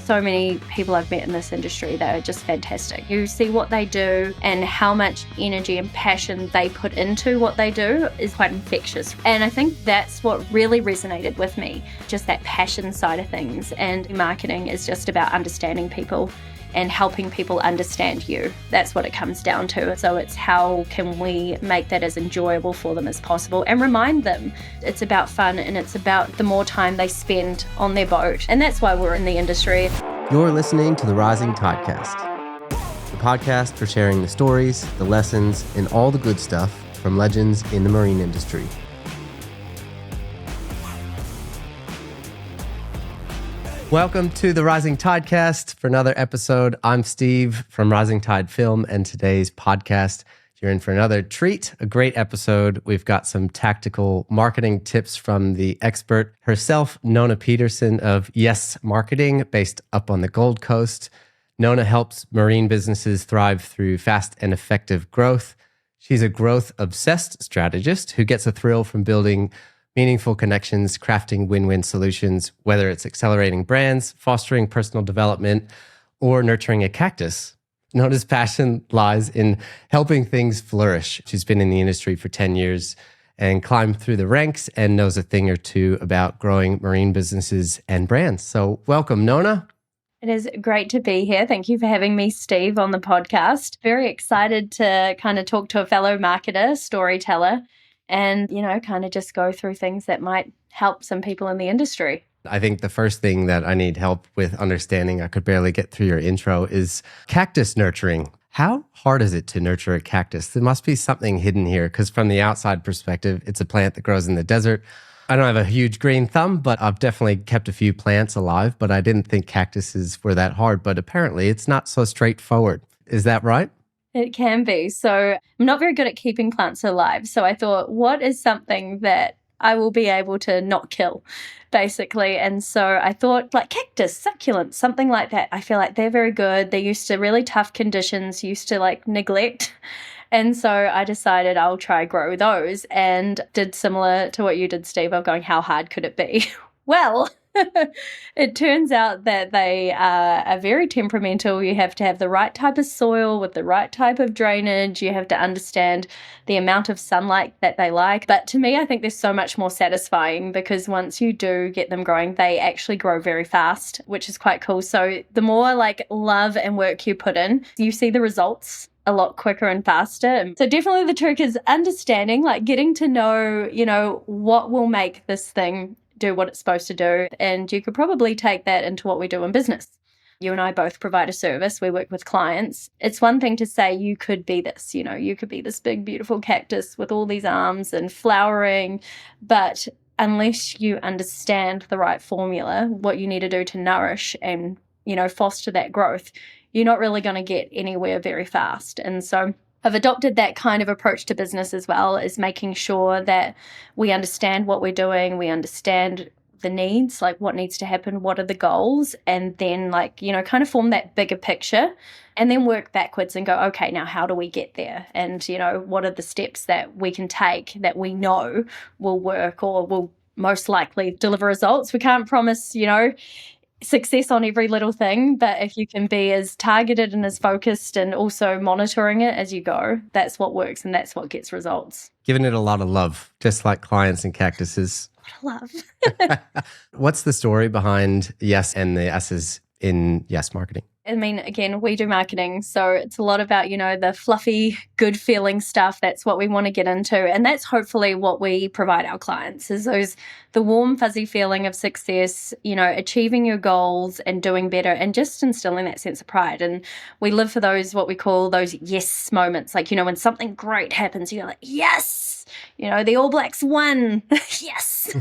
so many people I've met in this industry that are just fantastic. You see what they do and how much energy and passion they put into what they do is quite infectious. And I think that's what really resonated with me, just that passion side of things. And marketing is just about understanding people and helping people understand you. That's what it comes down to. So it's how can we make that as enjoyable for them as possible and remind them it's about fun and it's about the more time they spend on their boat. And that's why we're in the industry. You're listening to the Rising Tidecast, the podcast for sharing the stories, the lessons, and all the good stuff from legends in the marine industry. Welcome to the Rising Tidecast for another episode. I'm Steve from Rising Tide Film, and today's podcast, you're in for another treat, a great episode. We've got some tactical marketing tips from the expert herself, Nona Pedersen of Yessss Marketing, based up on the Gold Coast. Nona helps marine businesses thrive through fast and effective growth. She's a growth-obsessed strategist who gets a thrill from building meaningful connections, crafting win-win solutions, whether it's accelerating brands, fostering personal development, or nurturing a cactus. Nona's passion lies in helping things flourish. She's been in the industry for 10 years and climbed through the ranks and knows a thing or two about growing marine businesses and brands. So welcome, Nona. It is great to be here. Thank you for having me, Steve, on the podcast. Very excited to kind of talk to a fellow marketer, storyteller, and, kind of just go through things that might help some people in the industry. I think the first thing that I need help with understanding, I could barely get through your intro, is cactus nurturing. How hard is it to nurture a cactus? There must be something hidden here, because from the outside perspective, it's a plant that grows in the desert. I don't have a huge green thumb, but I've definitely kept a few plants alive, but I didn't think cactuses were that hard. But apparently it's not so straightforward. Is that right? It can be. So I'm not very good at keeping plants alive. So I thought, what is something that I will be able to not kill, basically? And so I thought like cactus, succulents, something like that. I feel like they're very good. They're used to really tough conditions, used to like neglect. And so I decided I'll try grow those and did similar to what you did, Steve, of going, how hard could it be? Well, it turns out that they are very temperamental. You have to have the right type of soil with the right type of drainage. You have to understand the amount of sunlight that they like. But to me, I think they're so much more satisfying because once you do get them growing, they actually grow very fast, which is quite cool. So the more like love and work you put in, you see the results a lot quicker and faster. So definitely the trick is understanding, like getting to know, what will make this thing do what it's supposed to do. And you could probably take that into what we do in business. You and I both provide a service. We work with clients. It's one thing to say you could be this, you could be this big, beautiful cactus with all these arms and flowering. But unless you understand the right formula, what you need to do to nourish and, foster that growth, you're not really going to get anywhere very fast. And so I've adopted that kind of approach to business as well, is making sure that we understand what we're doing, we understand the needs, like what needs to happen, what are the goals, and then kind of form that bigger picture and then work backwards and go, okay, now how do we get there? And, what are the steps that we can take that we know will work or will most likely deliver results? We can't promise, success on every little thing, but if you can be as targeted and as focused and also monitoring it as you go, that's what works and that's what gets results. Giving it a lot of love, just like clients and cactuses. Love. What's the story behind Yessss and the S's in Yessss Marketing? I mean, again, we do marketing, so it's a lot about, the fluffy, good feeling stuff. That's what we want to get into. And that's hopefully what we provide our clients is the warm, fuzzy feeling of success, achieving your goals and doing better and just instilling that sense of pride. And we live for those, what we call those yes moments. Like, when something great happens, you're like, yes, the All Blacks won. Yes.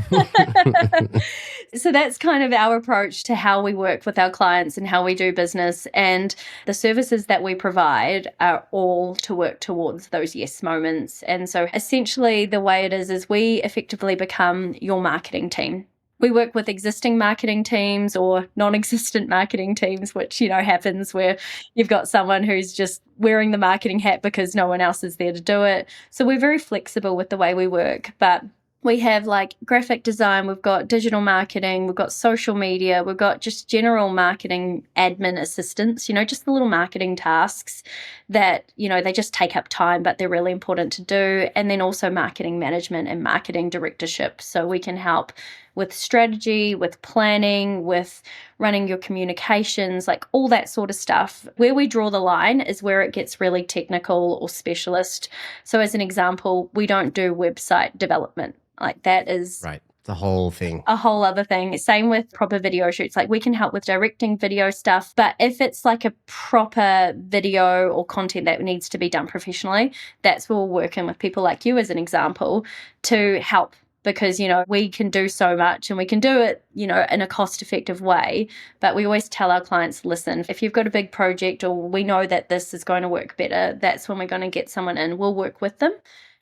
So that's kind of our approach to how we work with our clients and how we do business. And the services that we provide are all to work towards those yes moments. And so essentially the way it is we effectively become your marketing team. We work with existing marketing teams or non-existent marketing teams, which, happens where you've got someone who's just wearing the marketing hat because no one else is there to do it. So we're very flexible with the way we work. But We have like graphic design, we've got digital marketing, we've got social media, we've got just general marketing admin assistance, just the little marketing tasks that, they just take up time, but they're really important to do. And then also marketing management and marketing directorship. So we can help with strategy, with planning, with running your communications, like all that sort of stuff. Where we draw the line is where it gets really technical or specialist. So as an example, we don't do website development. Like that is Right. The whole thing. a whole other thing. Same with proper video shoots. Like we can help with directing video stuff, but if it's like a proper video or content that needs to be done professionally, that's where we're working with people like you as an example to help. Because, we can do so much and we can do it, in a cost-effective way. But we always tell our clients, listen, if you've got a big project or we know that this is going to work better, that's when we're going to get someone in. We'll work with them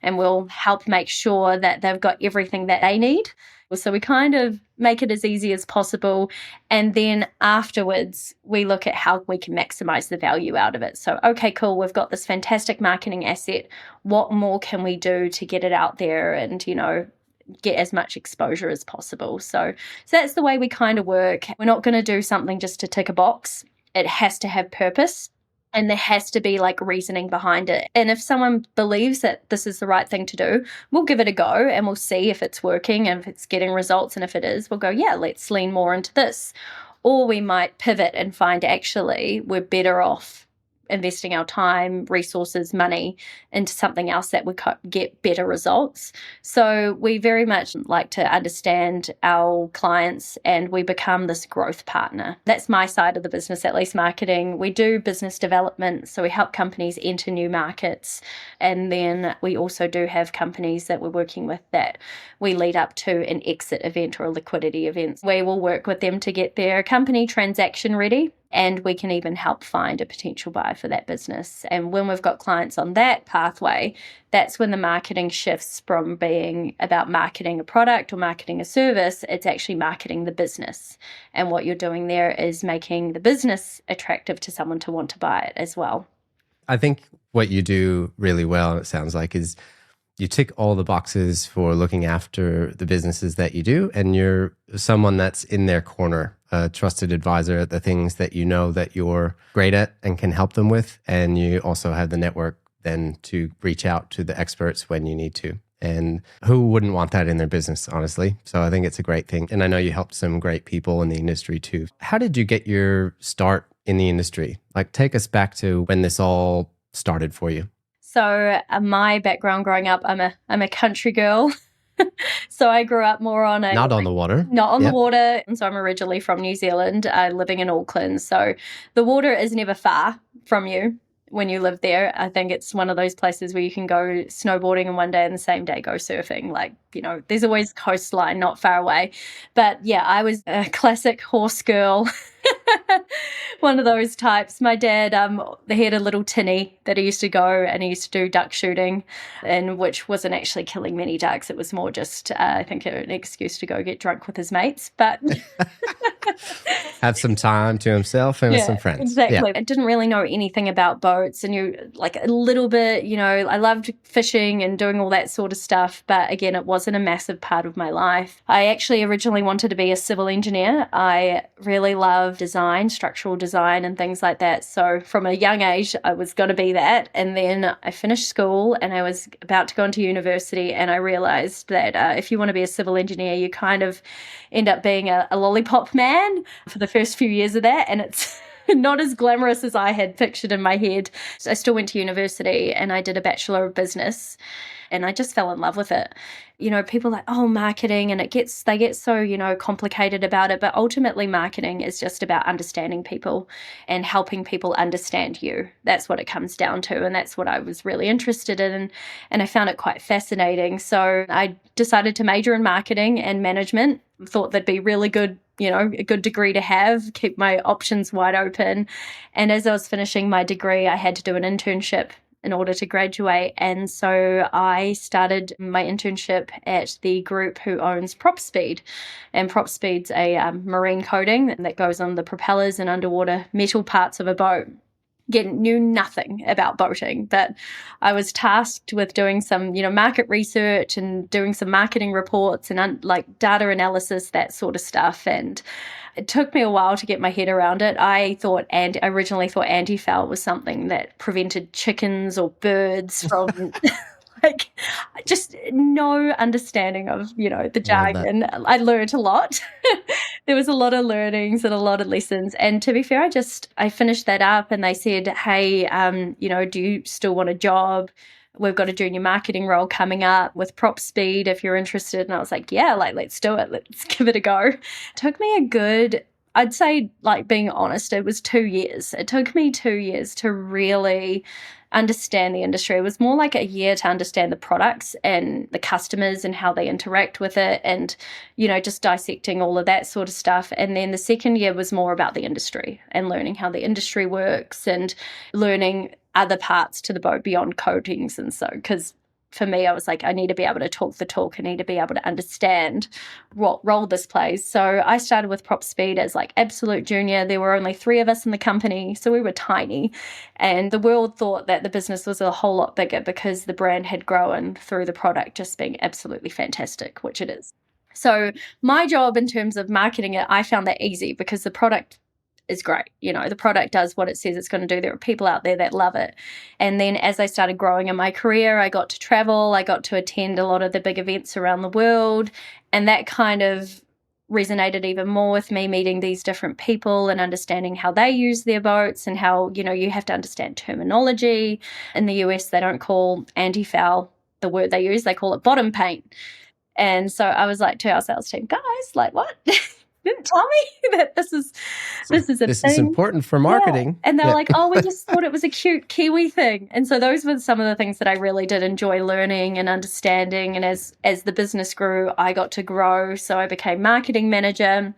and we'll help make sure that they've got everything that they need. So we kind of make it as easy as possible. And then afterwards, we look at how we can maximize the value out of it. So, okay, cool, we've got this fantastic marketing asset. What more can we do to get it out there and, get as much exposure as possible. So that's the way we kind of work. We're not going to do something just to tick a box. It has to have purpose and there has to be like reasoning behind it. And if someone believes that this is the right thing to do, we'll give it a go and we'll see if it's working and if it's getting results. And if it is, we'll go, yeah, let's lean more into this. Or we might pivot and find actually we're better off investing our time, resources, money into something else that would get better results. So we very much like to understand our clients and we become this growth partner. That's my side of the business, at least marketing. We do business development, so we help companies enter new markets. And then we also do have companies that we're working with that we lead up to an exit event or a liquidity event. We will work with them to get their company transaction ready. And we can even help find a potential buyer for that business. And when we've got clients on that pathway, that's when the marketing shifts from being about marketing a product or marketing a service. It's actually marketing the business. And what you're doing there is making the business attractive to someone to want to buy it as well. I think what you do really well, it sounds like, is you tick all the boxes for looking after the businesses that you do, and you're someone that's in their corner, a trusted advisor at the things that you know that you're great at and can help them with. And you also have the network then to reach out to the experts when you need to. And who wouldn't want that in their business, honestly? So I think it's a great thing. And I know you helped some great people in the industry too. How did you get your start in the industry? Like, take us back to when this all started for you. So my background growing up, I'm a country girl. So I grew up more on Not on the water. Not on the water. And so I'm originally from New Zealand, living in Auckland. So the water is never far from you when you live there. I think it's one of those places where you can go snowboarding in one day and the same day go surfing. Like, there's always coastline not far away. But yeah, I was a classic horse girl. One of those types. My dad, he had a little tinny that he used to go and he used to do duck shooting, and which wasn't actually killing many ducks. It was more just, I think, an excuse to go get drunk with his mates. But have some time to himself and with some friends. Exactly. Yeah. I didn't really know anything about boats, and like a little bit, I loved fishing and doing all that sort of stuff. But again, it wasn't a massive part of my life. I actually originally wanted to be a civil engineer. I really love design, structural design and things like that. So from a young age, I was going to be that. And then I finished school and I was about to go into university, and I realized that if you want to be a civil engineer, you kind of end up being a lollipop man for the first few years of that. And it's not as glamorous as I had pictured in my head. So I still went to university and I did a Bachelor of Business. And I just fell in love with it. People are like, oh, marketing, and they get so, complicated about it. But ultimately, marketing is just about understanding people and helping people understand you. That's what it comes down to. And that's what I was really interested in. And I found it quite fascinating. So I decided to major in marketing and management. Thought that'd be really good, a good degree to have, keep my options wide open. And as I was finishing my degree, I had to do an internship in order to graduate. And so I started my internship at the group who owns PropSpeed. And PropSpeed's a marine coating that goes on the propellers and underwater metal parts of a boat. knew nothing about boating, but I was tasked with doing some, market research and doing some marketing reports and like data analysis, that sort of stuff. And it took me a while to get my head around it. I originally thought anti-foul was something that prevented chickens or birds from like just no understanding of, the Love that. jargon. I learned a lot. There was a lot of learnings and a lot of lessons. And to be fair, I finished that up and they said, hey, do you still want a job? We've got a junior marketing role coming up with Prop Speed if you're interested. And I was like, yeah, like, let's do it. Let's give it a go. It took me I'd say, like, being honest, it was 2 years. It took me 2 years to really understand the industry. It was more like a year to understand the products and the customers and how they interact with it and, just dissecting all of that sort of stuff. And then the second year was more about the industry and learning how the industry works and learning other parts to the boat beyond coatings. And so, because for me, I was like, I need to be able to talk the talk. I need to be able to understand what role this plays. So I started with Prop Speed as like absolute junior. There were only 3 of us in the company, so we were tiny. And the world thought that the business was a whole lot bigger because the brand had grown through the product just being absolutely fantastic, which it is. So my job in terms of marketing it, I found that easy because the product is great. The product does what it says it's going to do. There are people out there that love it. And then as I started growing in my career, I got to travel. I got to attend a lot of the big events around the world. And that kind of resonated even more with me, meeting these different people and understanding how they use their boats and how, you have to understand terminology. In the US, they don't call anti-foul the word they use. They call it bottom paint. And so I was like to our sales team, guys, like, what? Didn't tell me that this is a This thing. is important for marketing. Yeah. And they're like, oh, we just thought it was a cute Kiwi thing. And so those were some of the things that I really did enjoy learning and understanding. And as the business grew, I got to grow. So I became marketing manager.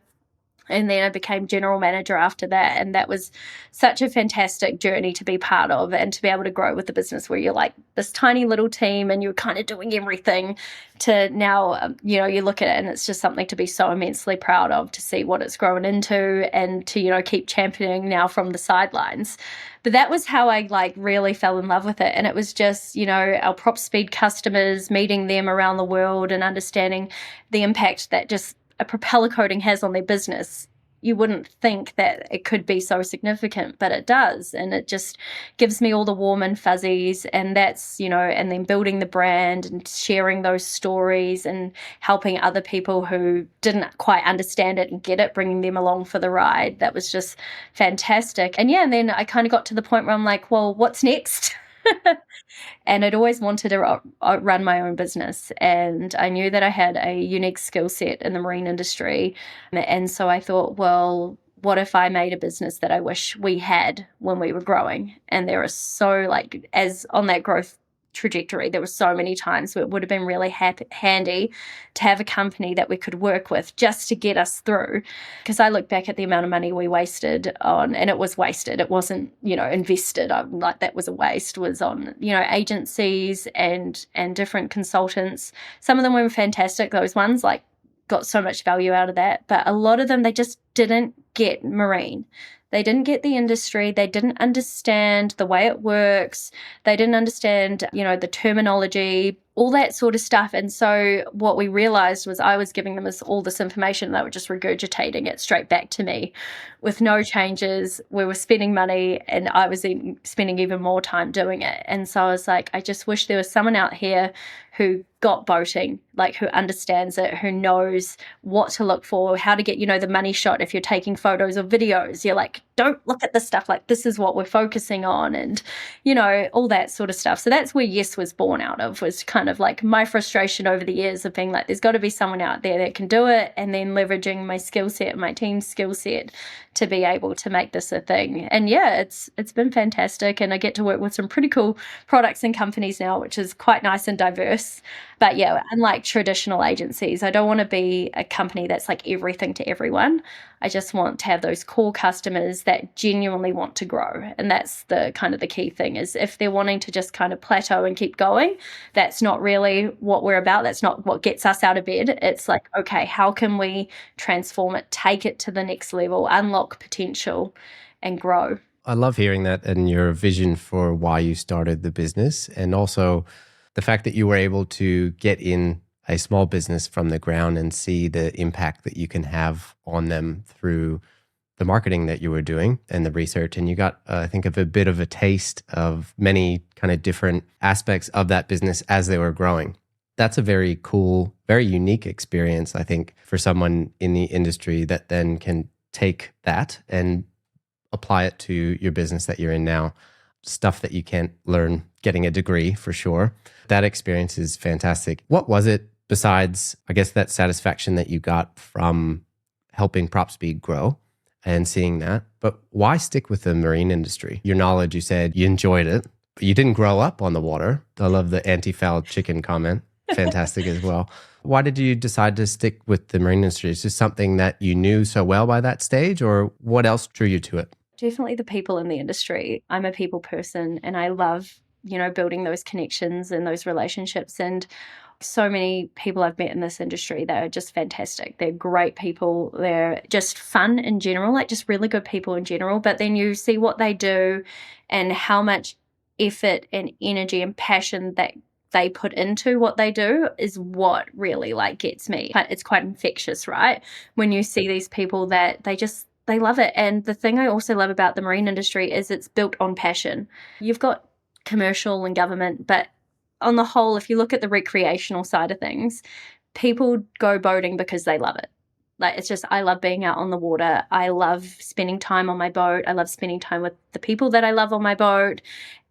And then I became general manager after that. And that was such a fantastic journey to be part of and to be able to grow with the business where you're like this tiny little team and you're kind of doing everything to now, you look at it and it's just something to be so immensely proud of, to see what it's grown into and to, keep championing now from the sidelines. But that was how I like really fell in love with it. And it was just, our Prop Speed customers, meeting them around the world and understanding the impact that just a propeller coating has on their business. You wouldn't think that it could be so significant, but it does. And it just gives me all the warm and fuzzies. And that's, and then building the brand and sharing those stories and helping other people who didn't quite understand it and get it, bringing them along for the ride. That was just fantastic. And yeah, and then I kind of got to the point where I'm like, well, what's next? And I'd always wanted to run my own business. And I knew that I had a unique skill set in the marine industry. And so I thought, well, what if I made a business that I wish we had when we were growing? And there are so, as on that growth trajectory, there were so many times where it would have been really handy to have a company that we could work with just to get us through. Because I look back at the amount of money we wasted on, and it was wasted. It wasn't, invested. That was a waste, was on, agencies and different consultants. Some of them were fantastic. Those ones got so much value out of that. But a lot of them, they just didn't get marine. They didn't get the industry. They didn't understand the way it works. They didn't understand, the terminology, all that sort of stuff. And so what we realized was I was giving them all this information. They were just regurgitating it straight back to me with no changes. We were spending money and I was spending even more time doing it. And so I was like, I just wish there was someone out here who got boating, who understands it, who knows what to look for, how to get, the money shot if you're taking photos or videos. You're like, don't look at this stuff, this is what we're focusing on, and, all that sort of stuff. So that's where Yessss was born out of, was kind of my frustration over the years of being there's got to be someone out there that can do it, and then leveraging my skill set, my team's skill set to be able to make this a thing. And yeah, it's been fantastic. And I get to work with some pretty cool products and companies now, which is quite nice and diverse. But yeah, unlike traditional agencies, I don't want to be a company that's everything to everyone. I just want to have those core customers that genuinely want to grow. And that's the kind of the key thing, is if they're wanting to just kind of plateau and keep going, that's not really what we're about. That's not what gets us out of bed. It's okay, how can we transform it, take it to the next level, unlock potential and grow? I love hearing that and your vision for why you started the business, and also the fact that you were able to get in a small business from the ground and see the impact that you can have on them through the marketing that you were doing and the research. And you got, I think, of a bit of a taste of many kind of different aspects of that business as they were growing. That's a very cool, very unique experience, I think, for someone in the industry that then can take that and apply it to your business that you're in now. Stuff that you can't learn getting a degree, for sure. That experience is fantastic. What was it besides, I guess, that satisfaction that you got from helping Prop Speed grow and seeing that? But why stick with the marine industry? Your knowledge, you said you enjoyed it, but you didn't grow up on the water. I love the anti-foul chicken comment. Fantastic as well. Why did you decide to stick with the marine industry? Is this something that you knew so well by that stage, or what else drew you to it? Definitely the people in the industry. I'm a people person and I love, building those connections and those relationships. And so many people I've met in this industry that are just fantastic. They're great people. They're just fun in general, like just really good people in general. But then you see what they do and how much effort and energy and passion that they put into what they do is what really gets me. It's quite infectious, right? When you see these people that they love it. And the thing I also love about the marine industry is it's built on passion. You've got commercial and government, but on the whole, if you look at the recreational side of things, people go boating because they love it. It's just, I love being out on the water. I love spending time on my boat. I love spending time with the people that I love on my boat.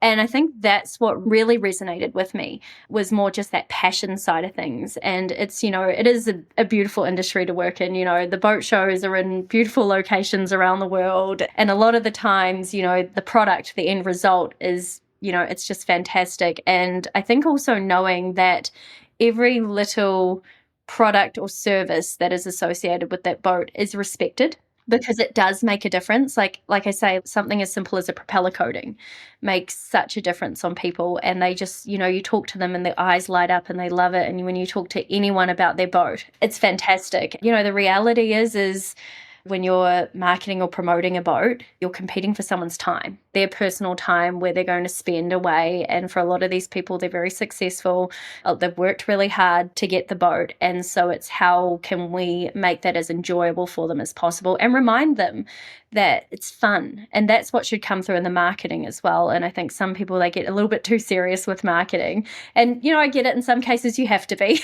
And I think that's what really resonated with me, was more just that passion side of things. And it's, it is a beautiful industry to work in. The boat shows are in beautiful locations around the world. And a lot of the times, the product, the end result is, it's just fantastic. And I think also knowing that every little product or service that is associated with that boat is respected, because it does make a difference. Like I say, something as simple as a propeller coating makes such a difference on people. And they just, you talk to them and their eyes light up and they love it. And when you talk to anyone about their boat, it's fantastic. The reality is when you're marketing or promoting a boat, you're competing for someone's time, their personal time where they're going to spend away. And for a lot of these people, they're very successful. They've worked really hard to get the boat. And so it's how can we make that as enjoyable for them as possible and remind them that it's fun. And that's what should come through in the marketing as well. And I think some people, they get a little bit too serious with marketing. And, I get it. In some cases, you have to be.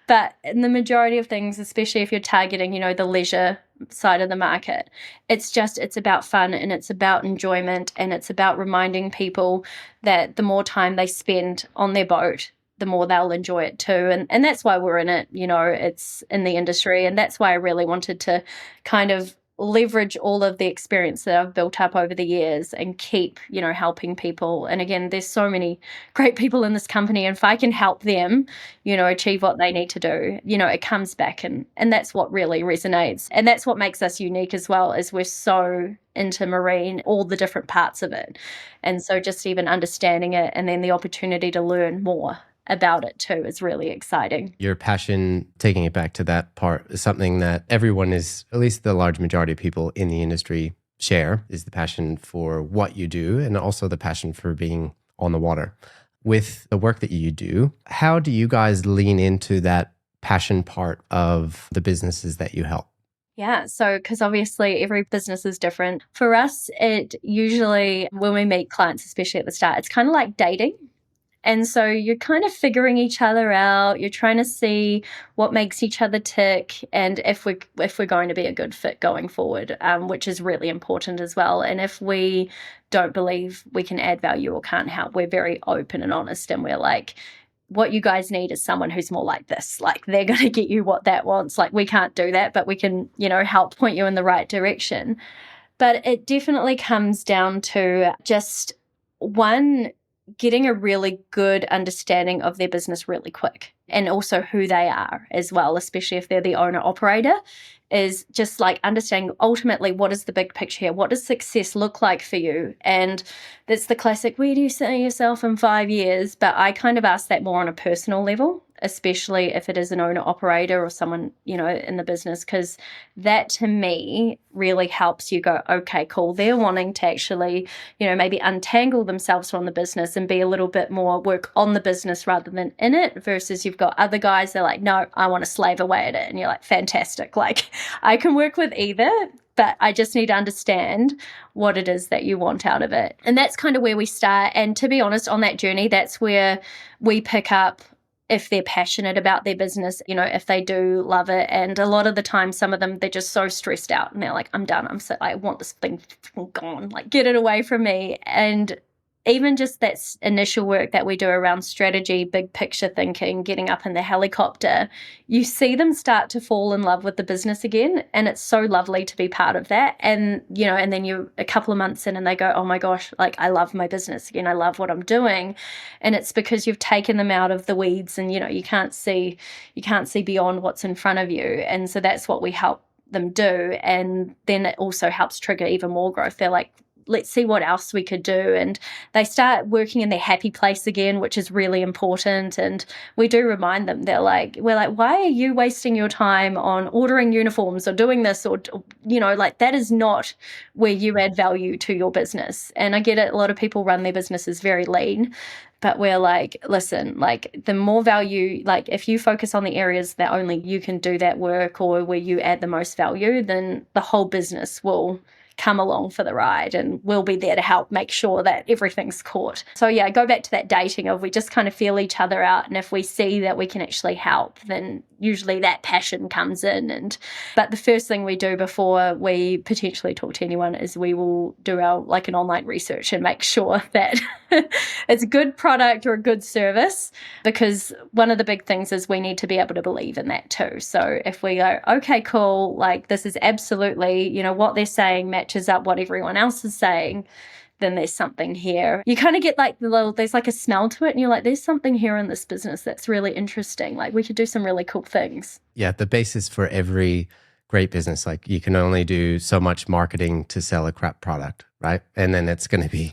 But in the majority of things, especially if you're targeting, the leisure side of the market, it's about fun and it's about enjoyment and it's about reminding people that the more time they spend on their boat, the more they'll enjoy it too. And that's why we're in it, it's in the industry. And that's why I really wanted to kind of leverage all of the experience that I've built up over the years and keep, helping people. And again, there's so many great people in this company. And if I can help them, achieve what they need to do, it comes back and that's what really resonates. And that's what makes us unique as well, is we're so into marine, all the different parts of it. And so just even understanding it and then the opportunity to learn more about it too is really exciting. Your passion, taking it back to that part, is something that everyone is, at least the large majority of people in the industry share, is the passion for what you do and also the passion for being on the water. With the work that you do, how do you guys lean into that passion part of the businesses that you help? Yeah, so because obviously every business is different. For us, it usually, when we meet clients, especially at the start, it's kind of like dating. And so you're kind of figuring each other out. You're trying to see what makes each other tick and if we're going to be a good fit going forward, which is really important as well. And if we don't believe we can add value or can't help, we're very open and honest. And we're like, what you guys need is someone who's more like this. Like, they're going to get you what that wants. Like, we can't do that, but we can, help point you in the right direction. But it definitely comes down to just one, getting a really good understanding of their business really quick, and also who they are as well, especially if they're the owner operator, is just like understanding ultimately what is the big picture here? What does success look like for you? And that's the classic, where do you see yourself in 5 years? But I kind of ask that more on a personal level. especially if it is an owner operator or someone, in the business, because that to me really helps you go, okay, cool. They're wanting to actually, maybe untangle themselves from the business and be a little bit more work on the business rather than in it, versus you've got other guys, they're like, no, I want to slave away at it. And you're like, fantastic. Like, I can work with either, but I just need to understand what it is that you want out of it. And that's kind of where we start. And to be honest, on that journey, that's where we pick up if they're passionate about their business, if they do love it. And a lot of the time, some of them, they're just so stressed out and they're like, I'm done. I want this thing gone, like get it away from me. And even just that initial work that we do around strategy, big picture thinking, getting up in the helicopter, you see them start to fall in love with the business again. And it's so lovely to be part of that. And, and then you're a couple of months in and they go, oh my gosh, like I love my business again. I love what I'm doing. And it's because you've taken them out of the weeds and, you can't see beyond what's in front of you. And so that's what we help them do. And then it also helps trigger even more growth. They're like, let's see what else we could do. And they start working in their happy place again, which is really important. And we do remind them, we're like, why are you wasting your time on ordering uniforms or doing this? Or, like that is not where you add value to your business. And I get it. A lot of people run their businesses very lean, but we're like, listen, like the more value, like if you focus on the areas that only you can do that work or where you add the most value, then the whole business will come along for the ride and we'll be there to help make sure that everything's caught. So yeah, go back to that dating of we just kind of feel each other out, and if we see that we can actually help, then usually that passion comes in. But the first thing we do before we potentially talk to anyone is we will do an online research and make sure that it's a good product or a good service, because one of the big things is we need to be able to believe in that too. So if we go, okay, cool, like this is absolutely, what they're saying matches up what everyone else is saying, then there's something here. You kind of get like there's like a smell to it and you're like, there's something here in this business that's really interesting. Like we could do some really cool things. Yeah, the basis for every great business, like you can only do so much marketing to sell a crap product, right? And then it's going to be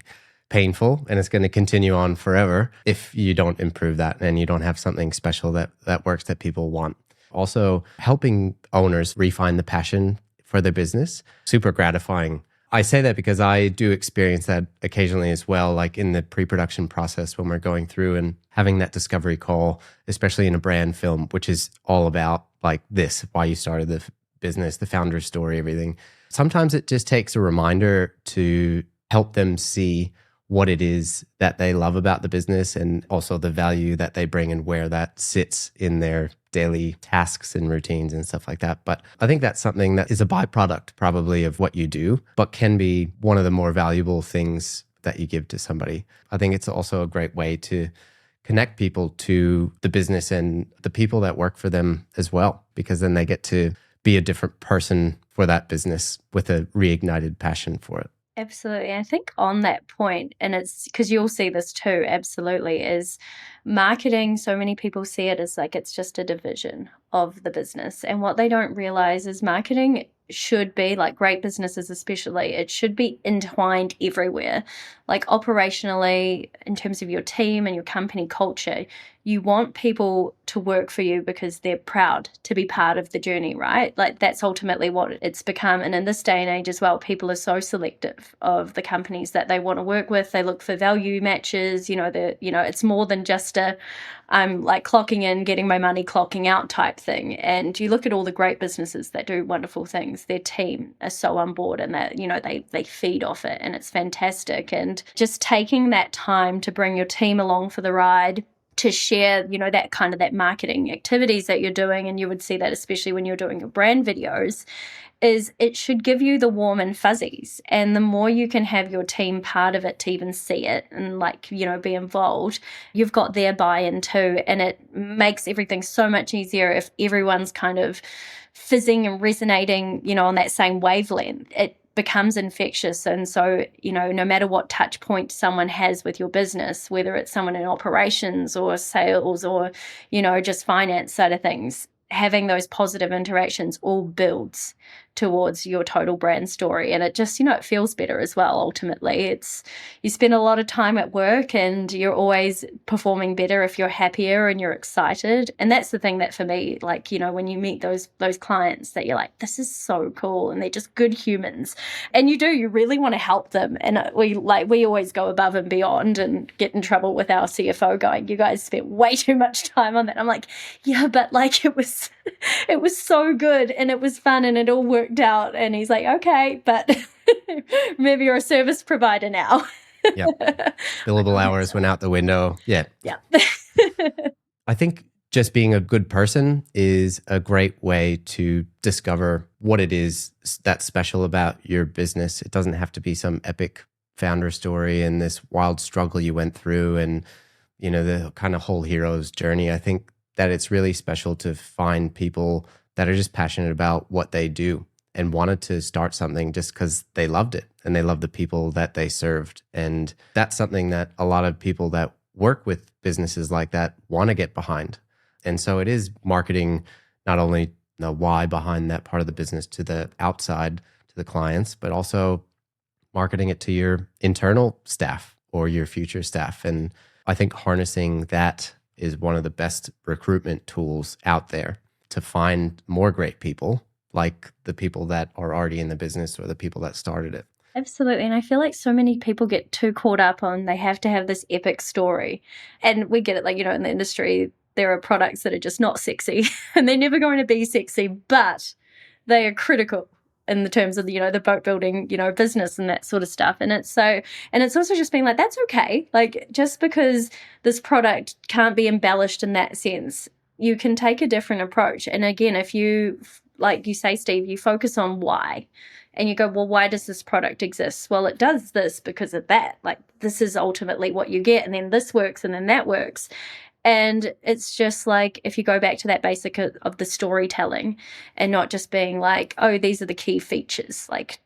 painful and it's going to continue on forever if you don't improve that and you don't have something special that works that people want. Also, helping owners refine the passion for their business, super gratifying. I say that because I do experience that occasionally as well, like in the pre-production process when we're going through and having that discovery call, especially in a brand film, which is all about like this, why you started the business, the founder's story, everything. Sometimes it just takes a reminder to help them see what it is that they love about the business and also the value that they bring and where that sits in their daily tasks and routines and stuff like that. But I think that's something that is a byproduct probably of what you do, but can be one of the more valuable things that you give to somebody. I think it's also a great way to connect people to the business and the people that work for them as well, because then they get to be a different person for that business with a reignited passion for it. Absolutely. I think on that point, and it's because you'll see this too, absolutely, is marketing. So many people see it as like it's just a division of the business. And what they don't realize is marketing should be, like great businesses especially, it should be entwined everywhere. Like operationally, in terms of your team and your company culture, you want people to work for you because they're proud to be part of the journey, right? Like that's ultimately what it's become. And in this day and age as well, people are so selective of the companies that they want to work with. They look for value matches, it's more than just I'm like clocking in, getting my money, clocking out type thing. And you look at all the great businesses that do wonderful things, their team are so on board and that, they feed off it and it's fantastic. And just taking that time to bring your team along for the ride, to share, that kind of that marketing activities that you're doing. And you would see that especially when you're doing your brand videos, is it should give you the warm and fuzzies. And the more you can have your team part of it to even see it and be involved, you've got their buy-in too. And it makes everything so much easier if everyone's kind of fizzing and resonating, on that same wavelength. It becomes infectious. And so, no matter what touch point someone has with your business, whether it's someone in operations or sales or, just finance side of things, having those positive interactions all builds towards your total brand story. And it just, it feels better as well. Ultimately, you spend a lot of time at work and you're always performing better if you're happier and you're excited. And that's the thing that for me, like, when you meet those clients that you're like, this is so cool. And they're just good humans. And you really want to help them. And we always go above and beyond and get in trouble with our CFO going, you guys spent way too much time on that. I'm like, yeah, but like it was so good and it was fun and it all worked out. And he's like, okay, but maybe you're a service provider now. Yeah. Billable hours went out the window. Yeah. Yeah. I think just being a good person is a great way to discover what it is that's special about your business. It doesn't have to be some epic founder story and this wild struggle you went through and, the kind of whole hero's journey. I think that it's really special to find people that are just passionate about what they do and wanted to start something just because they loved it and they love the people that they served. And that's something that a lot of people that work with businesses like that want to get behind. And so it is marketing not only the why behind that part of the business to the outside, to the clients, but also marketing it to your internal staff or your future staff. And I think harnessing that is one of the best recruitment tools out there to find more great people, like the people that are already in the business or the people that started it. Absolutely. And I feel like so many people get too caught up on they have to have this epic story. And we get it, like, in the industry, there are products that are just not sexy and they're never going to be sexy, but they are critical in the terms of, the boat building, business and that sort of stuff. And it's also just being like, that's okay. Like, just because this product can't be embellished in that sense, you can take a different approach. And again, if you, like you say, Steve, you focus on why and you go, well, why does this product exist? Well, it does this because of that. Like, this is ultimately what you get. And then this works and then that works. And it's just like, if you go back to that basic of the storytelling and not just being like, oh, these are the key features, like,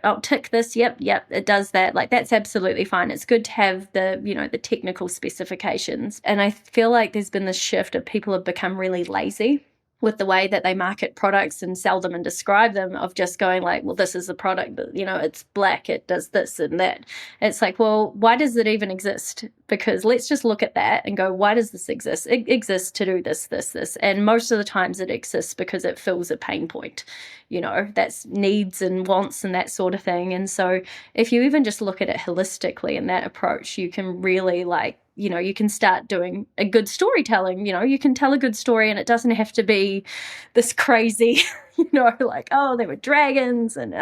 I'll tick this. Yep. It does that. Like, that's absolutely fine. It's good to have the, the technical specifications. And I feel like there's been this shift of people have become really lazy with the way that they market products and sell them and describe them, of just going like, well, this is a product that, it's black, it does this and that. It's like, well, why does it even exist? Because let's just look at that and go, why does this exist? It exists to do this. And most of the times it exists because it fills a pain point, that's needs and wants and that sort of thing. And so if you even just look at it holistically in that approach, you can really you can start doing a good storytelling. You can tell a good story and it doesn't have to be this crazy, like, oh, there were dragons and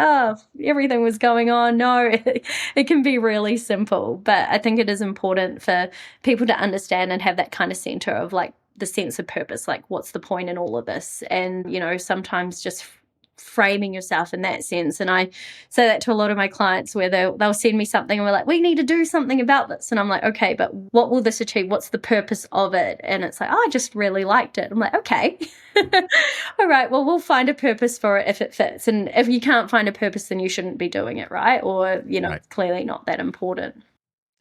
everything was going on. No, it can be really simple. But I think it is important for people to understand and have that kind of center of like the sense of purpose, like what's the point in all of this? And, sometimes just framing yourself in that sense. And I say that to a lot of my clients where they'll send me something and we're like, we need to do something about this. And I'm like, okay, but what will this achieve? What's the purpose of it? And it's like, oh, I just really liked it. I'm like, okay. All right, well, we'll find a purpose for it if it fits. And if you can't find a purpose, then you shouldn't be doing it, right? Or, right. It's clearly not that important.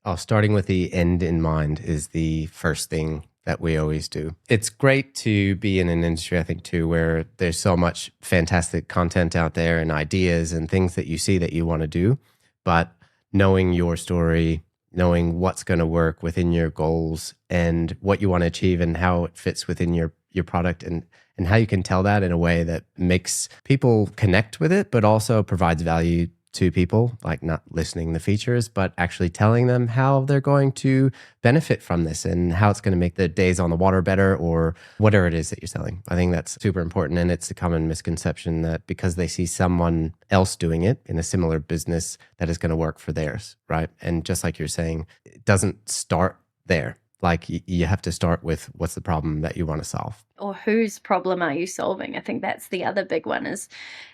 Oh, starting with the end in mind is the first thing that we always do. It's great to be in an industry, I think, too, where there's so much fantastic content out there and ideas and things that you see that you want to do. But knowing your story, knowing what's going to work within your goals and what you want to achieve and how it fits within your product and how you can tell that in a way that makes people connect with it, but also provides value to people, like not listening the features, but actually telling them how they're going to benefit from this and how it's going to make the days on the water better or whatever it is that you're selling. I think that's super important. And it's a common misconception that because they see someone else doing it in a similar business, that is going to work for theirs, right? And just like you're saying, it doesn't start there. Like you have to start with what's the problem that you want to solve. Or whose problem are you solving? I think that's the other big one is,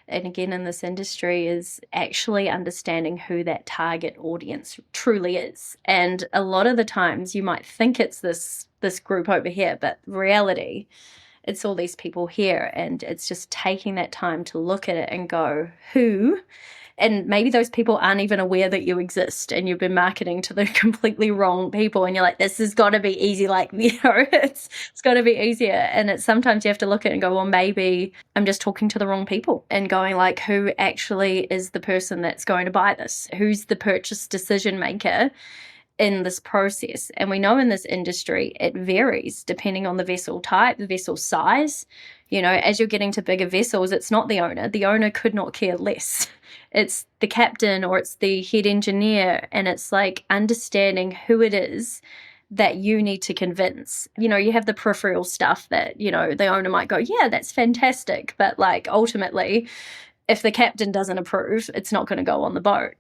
and again in this industry, is actually understanding who that target audience truly is. And a lot of the times you might think it's this group over here, but reality, it's all these people here. And it's just taking that time to look at it and go, who And maybe those people aren't even aware that you exist and you've been marketing to the completely wrong people. And you're like, this has got to be easy. Like, it's got to be easier. And it's sometimes you have to look at it and go, well, maybe I'm just talking to the wrong people, and going like, who actually is the person that's going to buy this? Who's the purchase decision maker in this process? And we know in this industry, it varies depending on the vessel type, the vessel size. As you're getting to bigger vessels, it's not the owner. The owner could not care less. It's the captain or it's the head engineer. And it's like understanding who it is that you need to convince. You have the peripheral stuff that, the owner might go, yeah, that's fantastic. But like ultimately, if the captain doesn't approve, it's not going to go on the boat,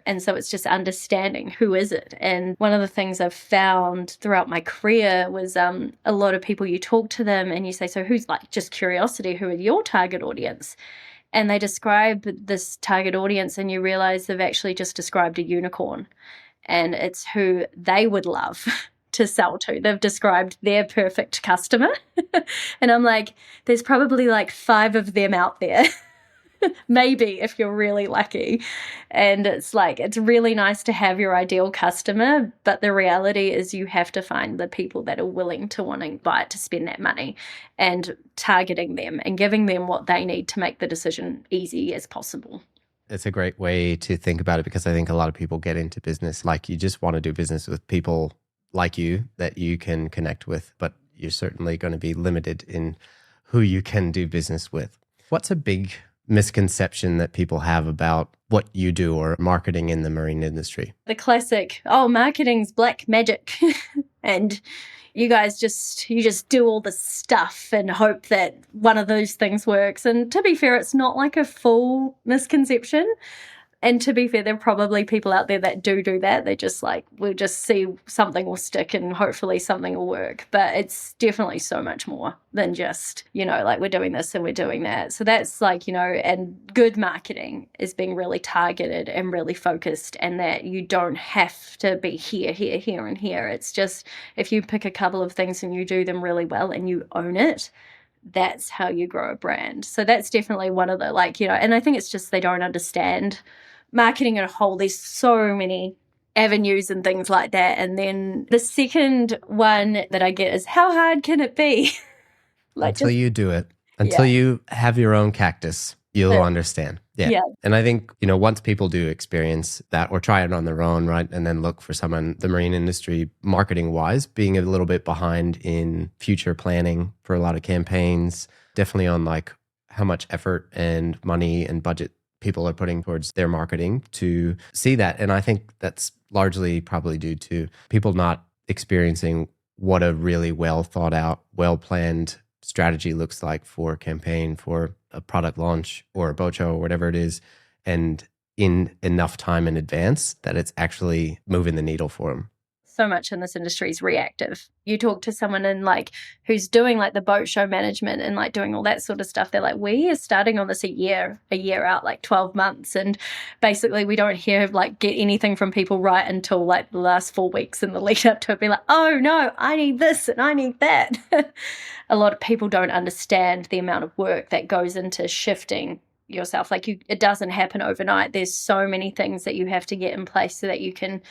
And so it's just understanding who is it. And one of the things I've found throughout my career was a lot of people, you talk to them and you say, so who's, like, just curiosity, who are your target audience? And they describe this target audience and you realize they've actually just described a unicorn, and it's who they would love to sell to. They've described their perfect customer. And I'm like, there's probably like 5 of them out there. Maybe if you're really lucky. And it's like, it's really nice to have your ideal customer, but the reality is you have to find the people that are willing to want to buy it, to spend that money, and targeting them and giving them what they need to make the decision easy as possible. It's a great way to think about it, because I think a lot of people get into business like you just want to do business with people like you that you can connect with, but you're certainly going to be limited in who you can do business with. What's a big misconception that people have about what you do or marketing in the marine industry? The classic, marketing's black magic. And you guys just do all the stuff and hope that one of those things works. And to be fair, it's not like a full misconception. And to be fair, there are probably people out there that do that. They just like, we'll just see something will stick and hopefully something will work. But it's definitely so much more than just, like we're doing this and we're doing that. So that's like, and good marketing is being really targeted and really focused, and that you don't have to be here, and here. It's just, if you pick a couple of things and you do them really well and you own it, that's how you grow a brand. So that's definitely one of the, like, and I think it's just they don't understand marketing in a whole. There's so many avenues and things like that. And then the second one that I get is, how hard can it be? Until you do it, until you have your own cactus, you'll understand. Yeah. And I think, once people do experience that or try it on their own, right, and then look for someone, the marine industry, marketing wise, being a little bit behind in future planning for a lot of campaigns, definitely on like how much effort and money and budget people are putting towards their marketing, to see that. And I think that's largely probably due to people not experiencing what a really well thought out, well planned strategy looks like for a campaign, for a product launch or a boat show or whatever it is, and in enough time in advance that it's actually moving the needle for them. So much in this industry is reactive. You talk to someone in like who's doing like the boat show management and like doing all that sort of stuff. They're like, we are starting on this a year out, like 12 months. And basically we don't get anything from people right until like the last 4 weeks in the lead up to it, being like, oh no, I need this and I need that. A lot of people don't understand the amount of work that goes into shifting yourself. It doesn't happen overnight. There's so many things that you have to get in place so that you can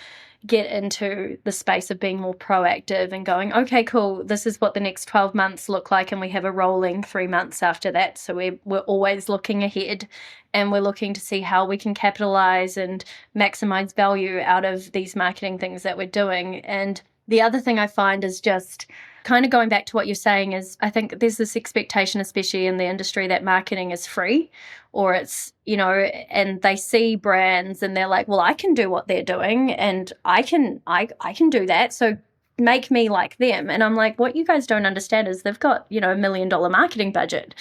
get into the space of being more proactive and going, okay, cool, this is what the next 12 months look like, and we have a rolling 3 months after that. So we're always looking ahead, and we're looking to see how we can capitalize and maximize value out of these marketing things that we're doing. And the other thing I find is just kind of going back to what you're saying is, I think there's this expectation, especially in the industry, that marketing is free, or it's, and they see brands and they're like, well, I can do what they're doing and I can do that. So make me like them. And I'm like, what you guys don't understand is they've got, $1 million marketing budget.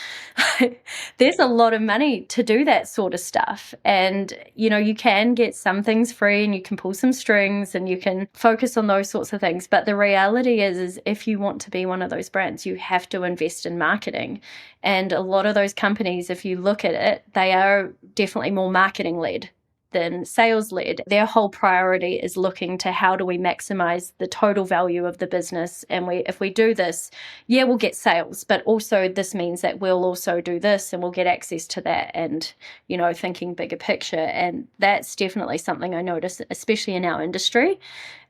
There's a lot of money to do that sort of stuff. And, you can get some things free and you can pull some strings and you can focus on those sorts of things. But the reality is if you want to be one of those brands, you have to invest in marketing. And a lot of those companies, if you look at it, they are definitely more marketing led than sales led. Their whole priority is looking to how do we maximize the total value of the business. And if we do this, yeah, we'll get sales, but also this means that we'll also do this and we'll get access to that, and, thinking bigger picture. And that's definitely something I notice, especially in our industry,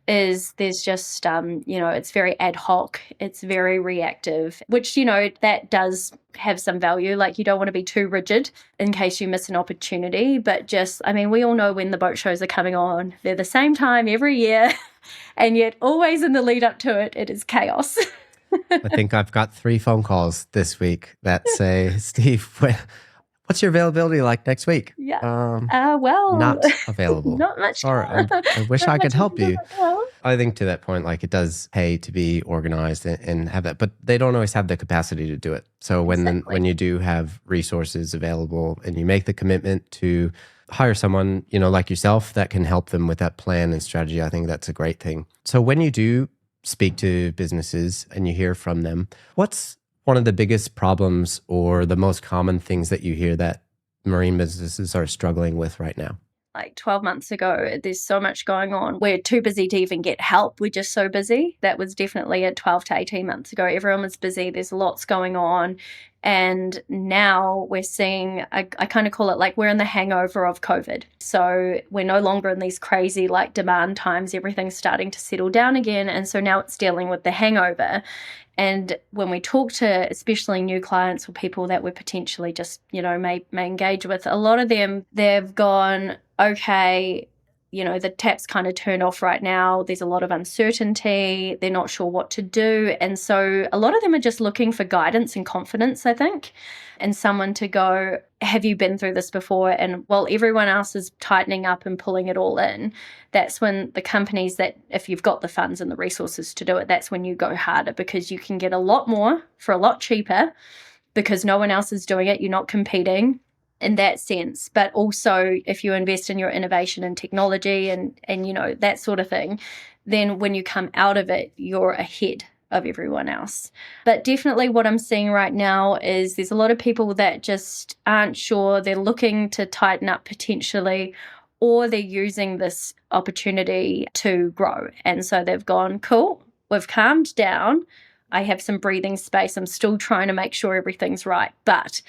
is there's just, it's very ad hoc, it's very reactive, which, that does have some value. Like, you don't want to be too rigid in case you miss an opportunity, but just, we all know when the boat shows are coming on, they're the same time every year, and yet always in the lead up to it, it is chaos. I think I've got 3 phone calls this week that say, Steve, what's your availability like next week? Yeah. Not available. Not much. Or I wish Not I could much help you. well. I think to that point, like, it does pay to be organized and have that, but they don't always have the capacity to do it. So when you do have resources available and you make the commitment to hire someone, like yourself, that can help them with that plan and strategy, I think that's a great thing. So when you do speak to businesses and you hear from them, what's one of the biggest problems or the most common things that you hear that marine businesses are struggling with right now? Like 12 months ago, there's so much going on. We're too busy to even get help. We're just so busy. That was definitely at 12 to 18 months ago. Everyone was busy. There's lots going on. And now we're seeing, I kind of call it like we're in the hangover of COVID. So we're no longer in these crazy like demand times. Everything's starting to settle down again. And so now it's dealing with the hangover. And when we talk to especially new clients or people that we're potentially just, may engage with, a lot of them, they've gone, okay, the tap's kind of turned off right now. There's a lot of uncertainty. They're not sure what to do. And so a lot of them are just looking for guidance and confidence, I think, and someone to go, have you been through this before? And while everyone else is tightening up and pulling it all in, that's when the companies that, if you've got the funds and the resources to do it, that's when you go harder, because you can get a lot more for a lot cheaper because no one else is doing it. You're not competing in that sense. But also if you invest in your innovation and technology and that sort of thing, then when you come out of it, you're ahead of everyone else. But definitely what I'm seeing right now is there's a lot of people that just aren't sure. They're looking to tighten up potentially, or they're using this opportunity to grow. And so they've gone, cool, we've calmed down. I have some breathing space. I'm still trying to make sure everything's right, but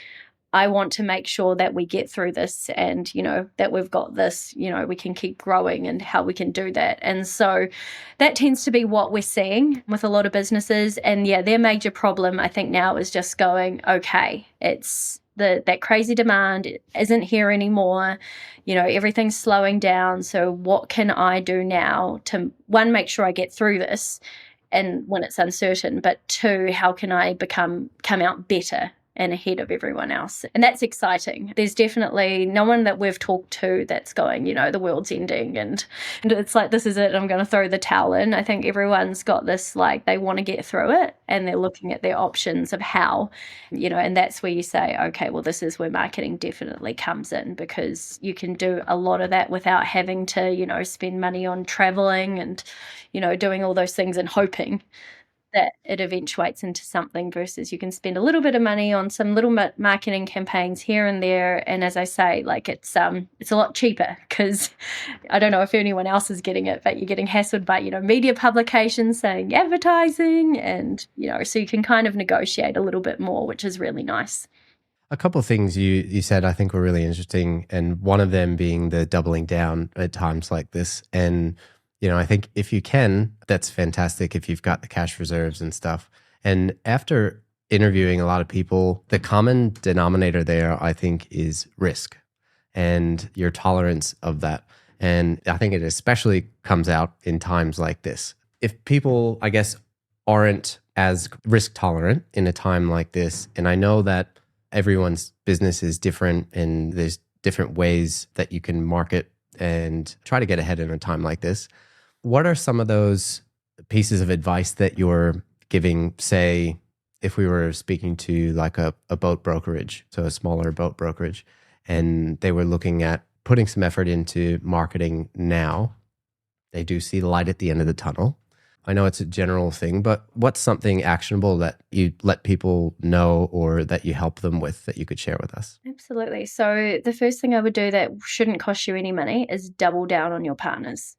I want to make sure that we get through this and, that we've got this, we can keep growing and how we can do that. And so that tends to be what we're seeing with a lot of businesses. And yeah, their major problem, I think now, is just going, okay, it's that crazy demand isn't here anymore. Everything's slowing down. So what can I do now to, one, make sure I get through this and when it's uncertain, but 2, how can I come out better and ahead of everyone else? And that's exciting. There's definitely no one that we've talked to that's going, the world's ending and it's like, this is it, I'm going to throw the towel in. I think everyone's got this, like, they want to get through it and they're looking at their options of how, and that's where you say, okay, well, this is where marketing definitely comes in, because you can do a lot of that without having to, spend money on traveling and, doing all those things and hoping that it eventuates into something, versus you can spend a little bit of money on some little marketing campaigns here and there. And as I say, like, it's a lot cheaper, because I don't know if anyone else is getting it, but you're getting hassled by, media publications saying advertising and, so you can kind of negotiate a little bit more, which is really nice. A couple of things you said I think were really interesting, and one of them being the doubling down at times like this. And I think if you can, that's fantastic if you've got the cash reserves and stuff. And after interviewing a lot of people, the common denominator there, I think, is risk and your tolerance of that. And I think it especially comes out in times like this. If people, I guess, aren't as risk tolerant in a time like this, and I know that everyone's business is different and there's different ways that you can market and try to get ahead in a time like this, what are some of those pieces of advice that you're giving, say, if we were speaking to like a boat brokerage, so a smaller boat brokerage, and they were looking at putting some effort into marketing now, they do see the light at the end of the tunnel. I know it's a general thing, but what's something actionable that you let people know or that you help them with that you could share with us? Absolutely. So the first thing I would do that shouldn't cost you any money is double down on your partners.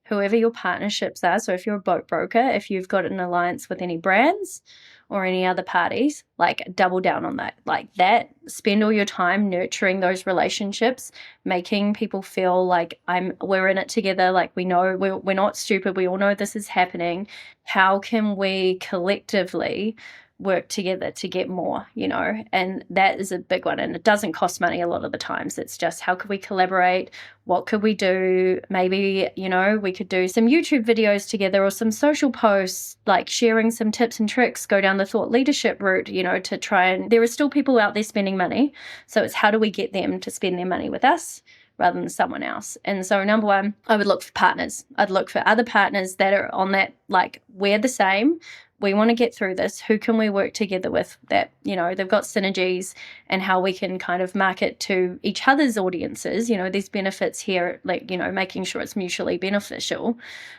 Whoever your partnerships are. So if you're a boat broker, if you've got an alliance with any brands or any other parties, like double down on that. Like that, spend all your time nurturing those relationships, making people feel like we're in it together, like we know we're not stupid, we all know this is happening. How can we collectively work together to get more, and that is a big one, and it doesn't cost money a lot of the times. It's just, how could we collaborate? What could we do? Maybe, we could do some YouTube videos together or some social posts, like sharing some tips and tricks, go down the thought leadership route, to try, and there are still people out there spending money, so it's how do we get them to spend their money with us rather than someone else. And so number one, I would look for partners. I'd look for other partners that are on that, like, we're the same, we want to get through this. Who can we work together with that, they've got synergies, and how we can kind of market to each other's audiences. There's benefits here, like, making sure it's mutually beneficial.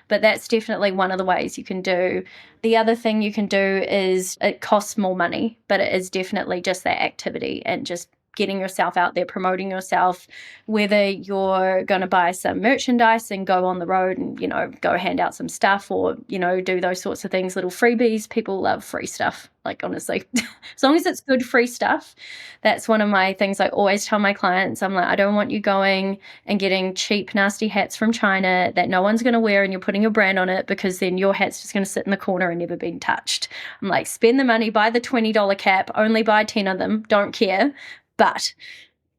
But that's definitely one of the ways you can do. The other thing you can do is, it costs more money, but it is definitely just that activity and just getting yourself out there, promoting yourself, whether you're going to buy some merchandise and go on the road and, go hand out some stuff, or, do those sorts of things, little freebies. People love free stuff, like, honestly. As long as it's good free stuff. That's one of my things I always tell my clients. I'm like, I don't want you going and getting cheap, nasty hats from China that no one's going to wear and you're putting your brand on it, because then your hat's just going to sit in the corner and never been touched. I'm like, spend the money, buy the $20 cap, only buy 10 of them, don't care. But,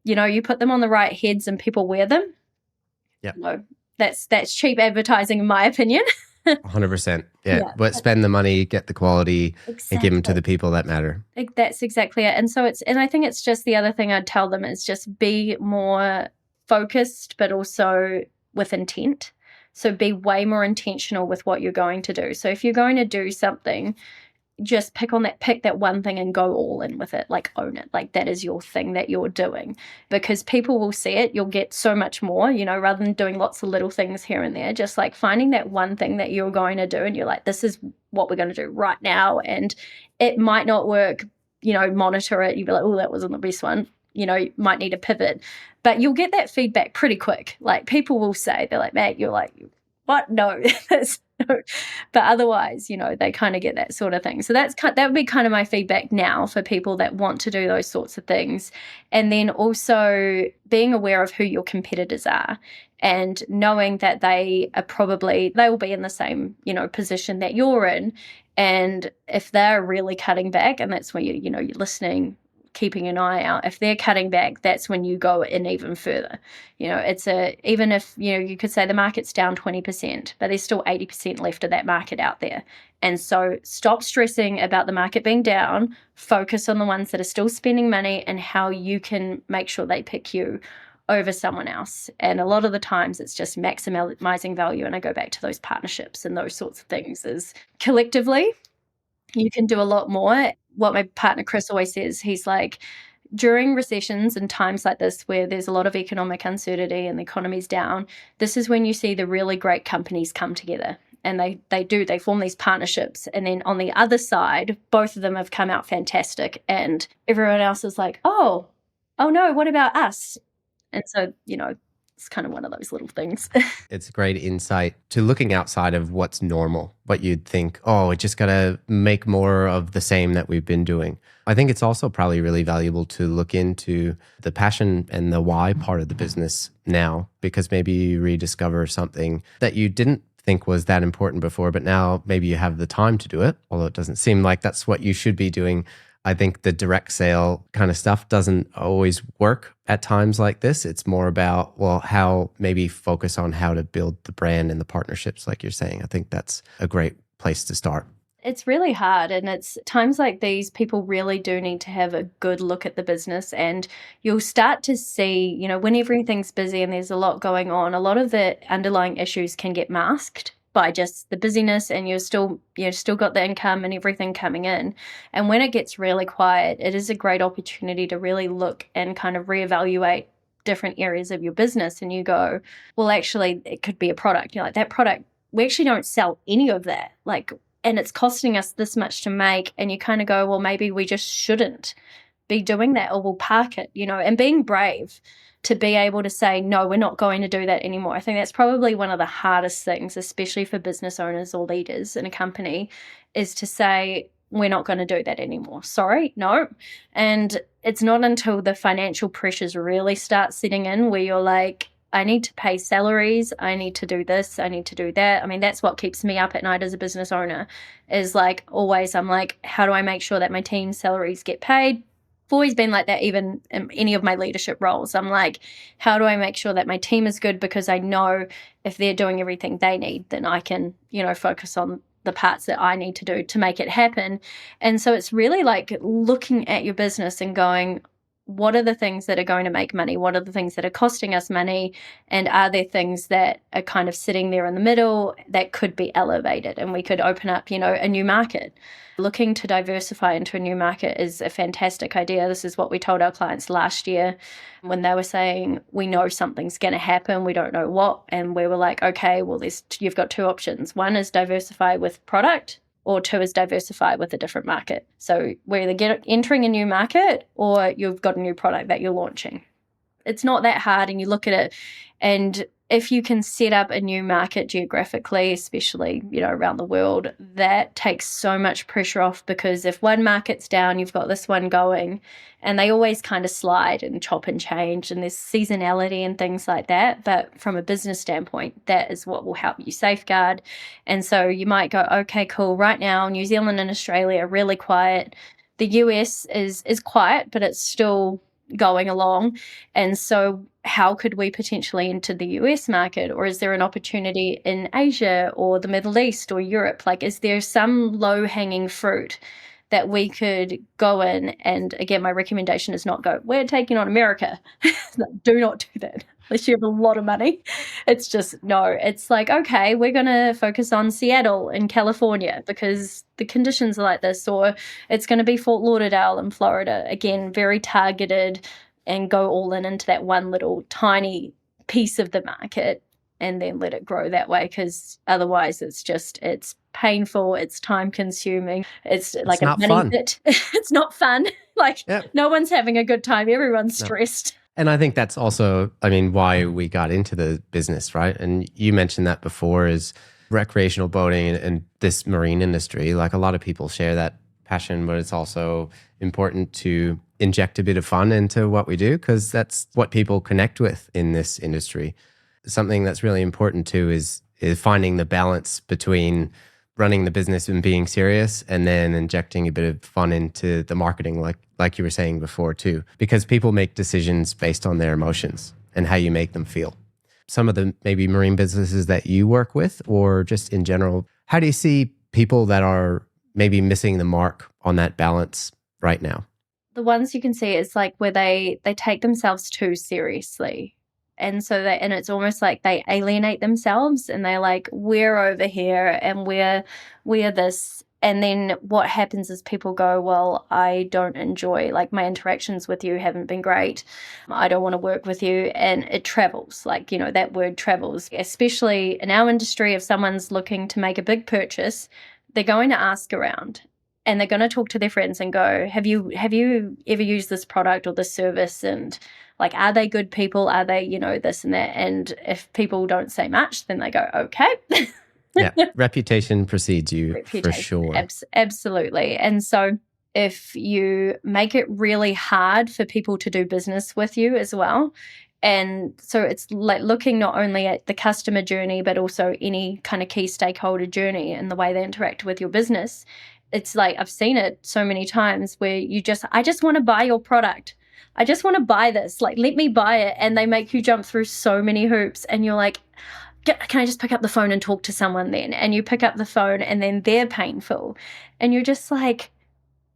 you put them on the right heads and people wear them. Yeah. That's cheap advertising, in my opinion. 100%. Yeah. But spend the money, get the quality, exactly. And give them to the people that matter. That's exactly it. And so and I think it's just, the other thing I'd tell them is just be more focused, but also with intent. So be way more intentional with what you're going to do. So if you're going to do something, just pick that one thing and go all in with it, like own it, like that is your thing that you're doing, because people will see it. You'll get so much more, rather than doing lots of little things here and there, just like finding that one thing that you're going to do and you're like, this is what we're going to do right now. And it might not work, monitor it. You'll be like, oh, that wasn't the best one. You might need a pivot, but you'll get that feedback pretty quick. Like, people will say, they're like, Matt, you're like, what? No, that's no. But otherwise, they kind of get that sort of thing. So that would be kind of my feedback now for people that want to do those sorts of things. And then also being aware of who your competitors are, and knowing that they will be in the same, position that you're in. And if they're really cutting back, and that's when you're listening, keeping an eye out. If they're cutting back, that's when you go in even further. Even if, you could say the market's down 20%, but there's still 80% left of that market out there. And so stop stressing about the market being down, focus on the ones that are still spending money and how you can make sure they pick you over someone else. And a lot of the times it's just maximizing value. And I go back to those partnerships and those sorts of things, is collectively you can do a lot more. What my partner Chris always says, he's like, during recessions and times like this where there's a lot of economic uncertainty and the economy's down, this is when you see the really great companies come together. And they form these partnerships. And then on the other side, both of them have come out fantastic. And everyone else is like, oh no, what about us? And so, it's kind of one of those little things. It's great insight to looking outside of what's normal, what you'd think, oh, we just got to make more of the same that we've been doing. I think it's also probably really valuable to look into the passion and the why part of the business now, because maybe you rediscover something that you didn't think was that important before, but now maybe you have the time to do it, although it doesn't seem like that's what you should be doing. I think the direct sale kind of stuff doesn't always work at times like this. It's more about, how maybe focus on how to build the brand and the partnerships, like you're saying. I think that's a great place to start. It's really hard, and it's times like these, people really do need to have a good look at the business, and you'll start to see, when everything's busy and there's a lot going on, a lot of the underlying issues can get masked by just the busyness, and you've still got the income and everything coming in. And when it gets really quiet, it is a great opportunity to really look and kind of reevaluate different areas of your business. And you go, well, actually, it could be a product. You're like, that product we actually don't sell any of that. Like, and it's costing us this much to make. And you kind of go, well, maybe we just shouldn't be doing that, or we'll park it, and being brave to be able to say, no, we're not going to do that anymore. I think that's probably one of the hardest things, especially for business owners or leaders in a company, is to say, we're not going to do that anymore. Sorry, no. And it's not until the financial pressures really start setting in where you're like, I need to pay salaries, I need to do this, I need to do that. I mean, that's what keeps me up at night as a business owner, is like always I'm like, how do I make sure that my team's salaries get paid? I've always been like that, even in any of my leadership roles. I'm like, how do I make sure that my team is good? Because I know if they're doing everything they need, then I can, focus on the parts that I need to do to make it happen. And so it's really like looking at your business and going, what are the things that are going to make money? What are the things that are costing us money? And are there things that are kind of sitting there in the middle that could be elevated and we could open up, a new market? Looking to diversify into a new market is a fantastic idea. This is what we told our clients last year when they were saying, we know something's going to happen, we don't know what. And we were like, okay, well, you've got two options. One is diversify with product, or two is diversify with a different market. So we're either entering a new market or you've got a new product that you're launching. It's not that hard, and you look at it, and if you can set up a new market geographically, especially, around the world, that takes so much pressure off, because if one market's down, you've got this one going, and they always kind of slide and chop and change, and there's seasonality and things like that. But from a business standpoint, that is what will help you safeguard. And so you might go, okay, cool, right now, New Zealand and Australia are really quiet. The US is quiet, but it's still going along. And so how could we potentially enter the US market? Or is there an opportunity in Asia or the Middle East or Europe? Like, is there some low-hanging fruit that we could go in? And again, my recommendation is not go, we're taking on America. Do not do that unless you have a lot of money. It's just, no, it's like, okay, we're going to focus on Seattle in California because the conditions are like this, or it's going to be Fort Lauderdale in Florida. Again, very targeted, and go all into that one little tiny piece of the market and then let it grow that way, because otherwise it's painful, it's time consuming, it's like a money pit. It's not fun. Like, no one's having a good time, everyone's stressed. And I think that's also, why we got into the business, right? And you mentioned that before, is recreational boating and this marine industry. Like, a lot of people share that passion, but it's also important to inject a bit of fun into what we do, because that's what people connect with in this industry. Something that's really important too is finding the balance between running the business and being serious, and then injecting a bit of fun into the marketing, like you were saying before too, because people make decisions based on their emotions and how you make them feel. Some of the maybe marine businesses that you work with, or just in general, how do you see people that are maybe missing the mark on that balance right now? The ones you can see is like where they take themselves too seriously. And so and it's almost like they alienate themselves, and they're like, we're over here and we're this. And then what happens is people go, well, I don't enjoy, like, my interactions with you haven't been great. I don't want to work with you. And it travels, like, that word travels, especially in our industry. If someone's looking to make a big purchase, they're going to ask around. And they're going to talk to their friends and go, have you ever used this product or this service? And like, are they good people? Are they, this and that? And if people don't say much, then they go, okay. Yeah, reputation precedes you for sure. Absolutely. And so if you make it really hard for people to do business with you as well, and so it's like looking not only at the customer journey, but also any kind of key stakeholder journey and the way they interact with your business. It's like, I've seen it so many times where I just want to buy your product. I just want to buy this. Like, let me buy it. And they make you jump through so many hoops. And you're like, can I just pick up the phone and talk to someone then? And you pick up the phone and then they're painful. And you're just like,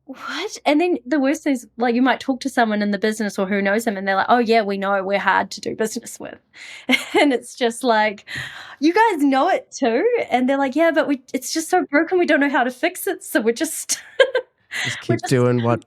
what? And then the worst is, like, you might talk to someone in the business or who knows them, and they're like, oh yeah, we know, we're hard to do business with. And it's just like, you guys know it too. And they're like, yeah, but it's just so broken, we don't know how to fix it. So we're just keep doing what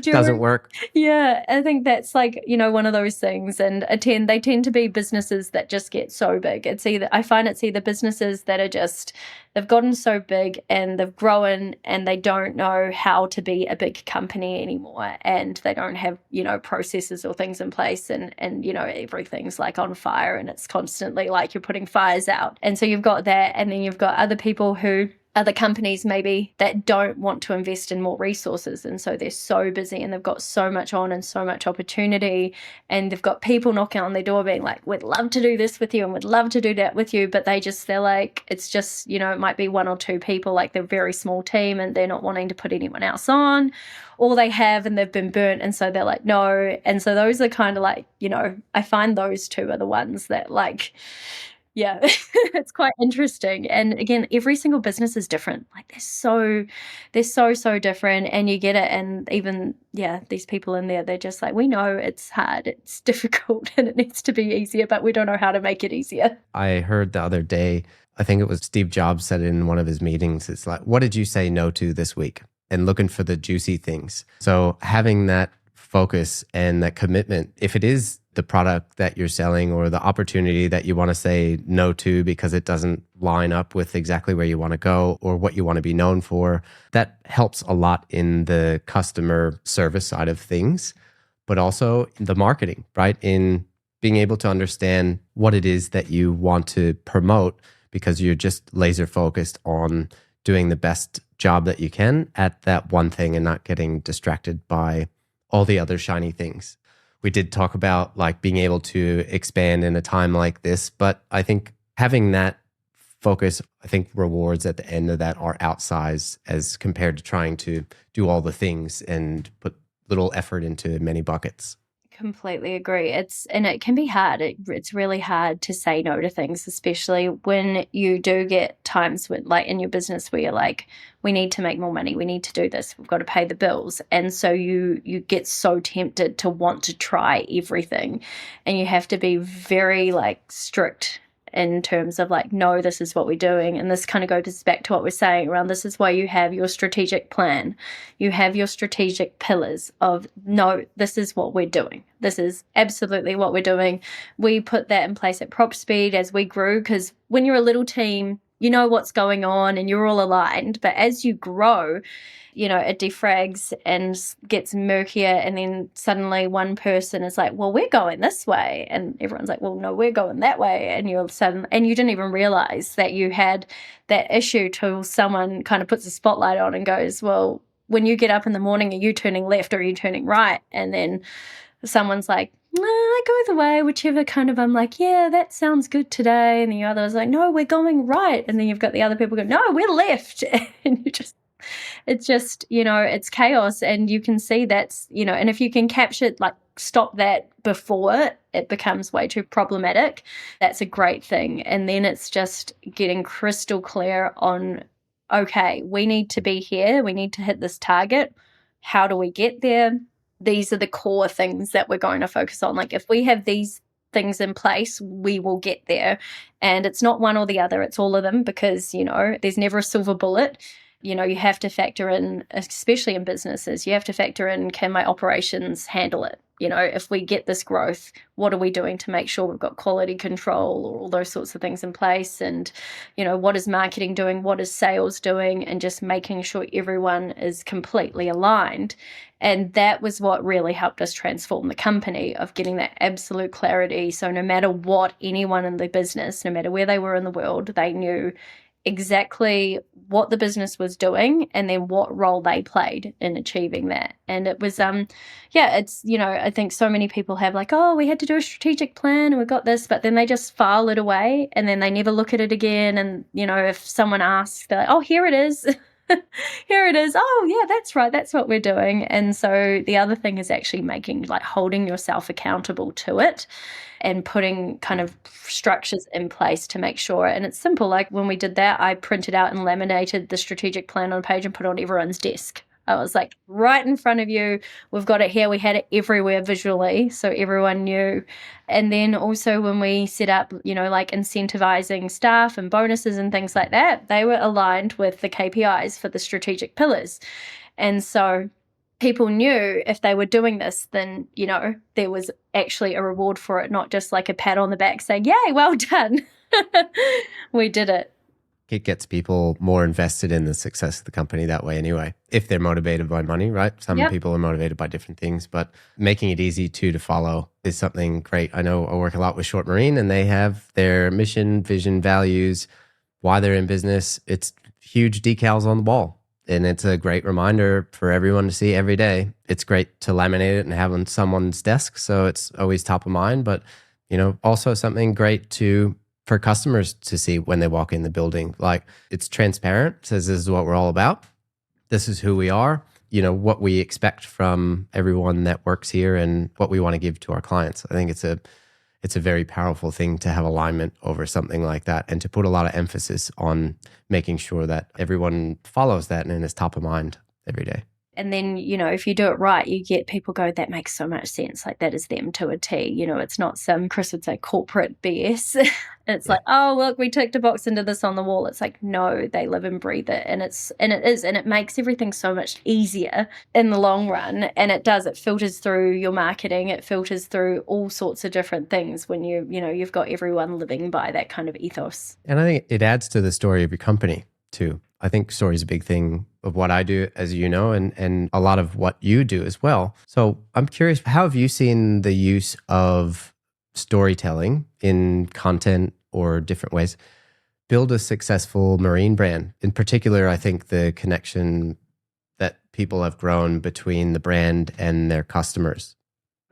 doesn't work. Yeah, I think that's like, one of those things. And they tend to be businesses that just get so big. I find it's either businesses that are just, they've gotten so big and they've grown and they don't know how to be a big company anymore. And they don't have, processes or things in place. And everything's like on fire and it's constantly like you're putting fires out. And so you've got that. And then you've got other companies maybe that don't want to invest in more resources. And so they're so busy and they've got so much on and so much opportunity. And they've got people knocking on their door being like, we'd love to do this with you and we'd love to do that with you. But they're like, it's just, it might be one or two people, like they're a very small team and they're not wanting to put anyone else on. Or they have and they've been burnt. And so they're like, no. And so those are kind of like, I find those two are the ones that like, yeah, it's quite interesting. And again, every single business is different. Like they're so different and you get it. And even, these people in there, they're just like, we know it's hard, it's difficult and it needs to be easier, but we don't know how to make it easier. I heard the other day, I think it was Steve Jobs said it in one of his meetings. It's like, what did you say no to this week? And looking for the juicy things. So having that focus and that commitment, if it is the product that you're selling or the opportunity that you want to say no to because it doesn't line up with exactly where you want to go or what you want to be known for, that helps a lot in the customer service side of things, but also the marketing, right? In being able to understand what it is that you want to promote because you're just laser focused on doing the best job that you can at that one thing and not getting distracted by all the other shiny things. We did talk about like being able to expand in a time like this, but I think having that focus, I think rewards at the end of that are outsized as compared to trying to do all the things and put little effort into many buckets. Completely agree. And it can be hard. It's really hard to say no to things, especially when you do get times when, like in your business, where you're like, we need to make more money. We need to do this. We've got to pay the bills. And so you get so tempted to want to try everything, and you have to be very like strict in terms of like, no, this is what we're doing. And this kind of goes back to what we're saying around, this is why you have your strategic plan. You have your strategic pillars of, no, this is what we're doing. This is absolutely what we're doing. We put that in place at Prop Speed as we grew, because when you're a little team, you know what's going on and you're all aligned. But as you grow, it defrags and gets murkier. And then suddenly one person is like, well, we're going this way. And everyone's like, well, no, we're going that way. And and you didn't even realize that you had that issue till someone kind of puts a spotlight on and goes, well, when you get up in the morning, are you turning left or are you turning right? And then someone's like, no, I go the way, whichever kind of, I'm like, yeah, that sounds good today. And the other is like, no, we're going right. And then you've got the other people go, no, we're left. And it's just, it's chaos. And you can see that's, and if you can capture, like, stop that before it becomes way too problematic, that's a great thing. And then it's just getting crystal clear on, okay, we need to be here. We need to hit this target. How do we get there? These are the core things that we're going to focus on. Like, if we have these things in place, we will get there. And it's not one or the other, it's all of them, because, there's never a silver bullet. You have to factor in, especially in businesses, you have to factor in, can my operations handle it? If we get this growth, what are we doing to make sure we've got quality control or all those sorts of things in place? And, what is marketing doing? What is sales doing? And just making sure everyone is completely aligned. And that was what really helped us transform the company, of getting that absolute clarity. So no matter what anyone in the business, no matter where they were in the world, they knew exactly what the business was doing and then what role they played in achieving that. And it was, it's, I think so many people have like, oh, we had to do a strategic plan and we got this, but then they just file it away and then they never look at it again. And, if someone asks, they're like, oh, here it is. Here it is. Oh, yeah, that's right. That's what we're doing. And so the other thing is actually holding yourself accountable to it and putting kind of structures in place to make sure. And it's simple. Like when we did that, I printed out and laminated the strategic plan on a page and put it on everyone's desk. I was like, right in front of you. We've got it here. We had it everywhere visually, so everyone knew. And then also when we set up, like incentivizing staff and bonuses and things like that, they were aligned with the KPIs for the strategic pillars. And so people knew if they were doing this, then, there was actually a reward for it, not just like a pat on the back saying, yay, well done. We did it. It gets people more invested in the success of the company that way anyway, if they're motivated by money, right? Some people are motivated by different things, but making it easy to follow is something great. I know I work a lot with Short Marine, and they have their mission, vision, values, why they're in business. It's huge decals on the wall. And it's a great reminder for everyone to see every day. It's great to laminate it and have on someone's desk, so it's always top of mind. But, also something great for customers to see when they walk in the building. Like, it's transparent, says this is what we're all about. This is who we are, what we expect from everyone that works here and what we want to give to our clients. I think it's a very powerful thing to have alignment over something like that, and to put a lot of emphasis on making sure that everyone follows that and is top of mind every day. And then, if you do it right, you get people go, that makes so much sense. Like, that is them to a T. It's not some, Chris would say, corporate BS. It's like, oh, look, we ticked a box into this on the wall. It's like, no, they live and breathe it. And it makes everything so much easier in the long run. And it filters through your marketing. It filters through all sorts of different things when you've got everyone living by that kind of ethos. And I think it adds to the story of your company too. I think story is a big thing of what I do, as you know, and a lot of what you do as well. So I'm curious, how have you seen the use of storytelling in content or different ways build a successful marine brand? In particular, I think the connection that people have grown between the brand and their customers.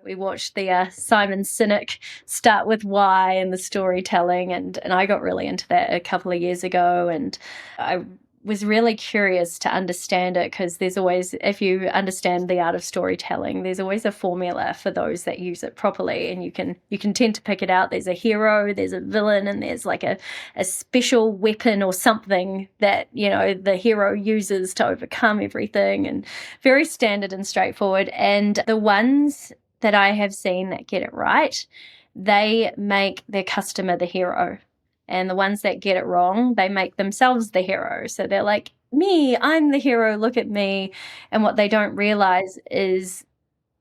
We watched the Simon Sinek Start With Why and the storytelling, and I got really into that a couple of years ago, and I was really curious to understand it, because there's always, if you understand the art of storytelling, there's always a formula for those that use it properly, and you can tend to pick it out. There's a hero, there's a villain, and there's like a special weapon or something that the hero uses to overcome everything, and very standard and straightforward. And the ones that I have seen that get it right, they make their customer the hero. And the ones that get it wrong, they make themselves the hero. So they're like, me, I'm the hero, look at me. And what they don't realize is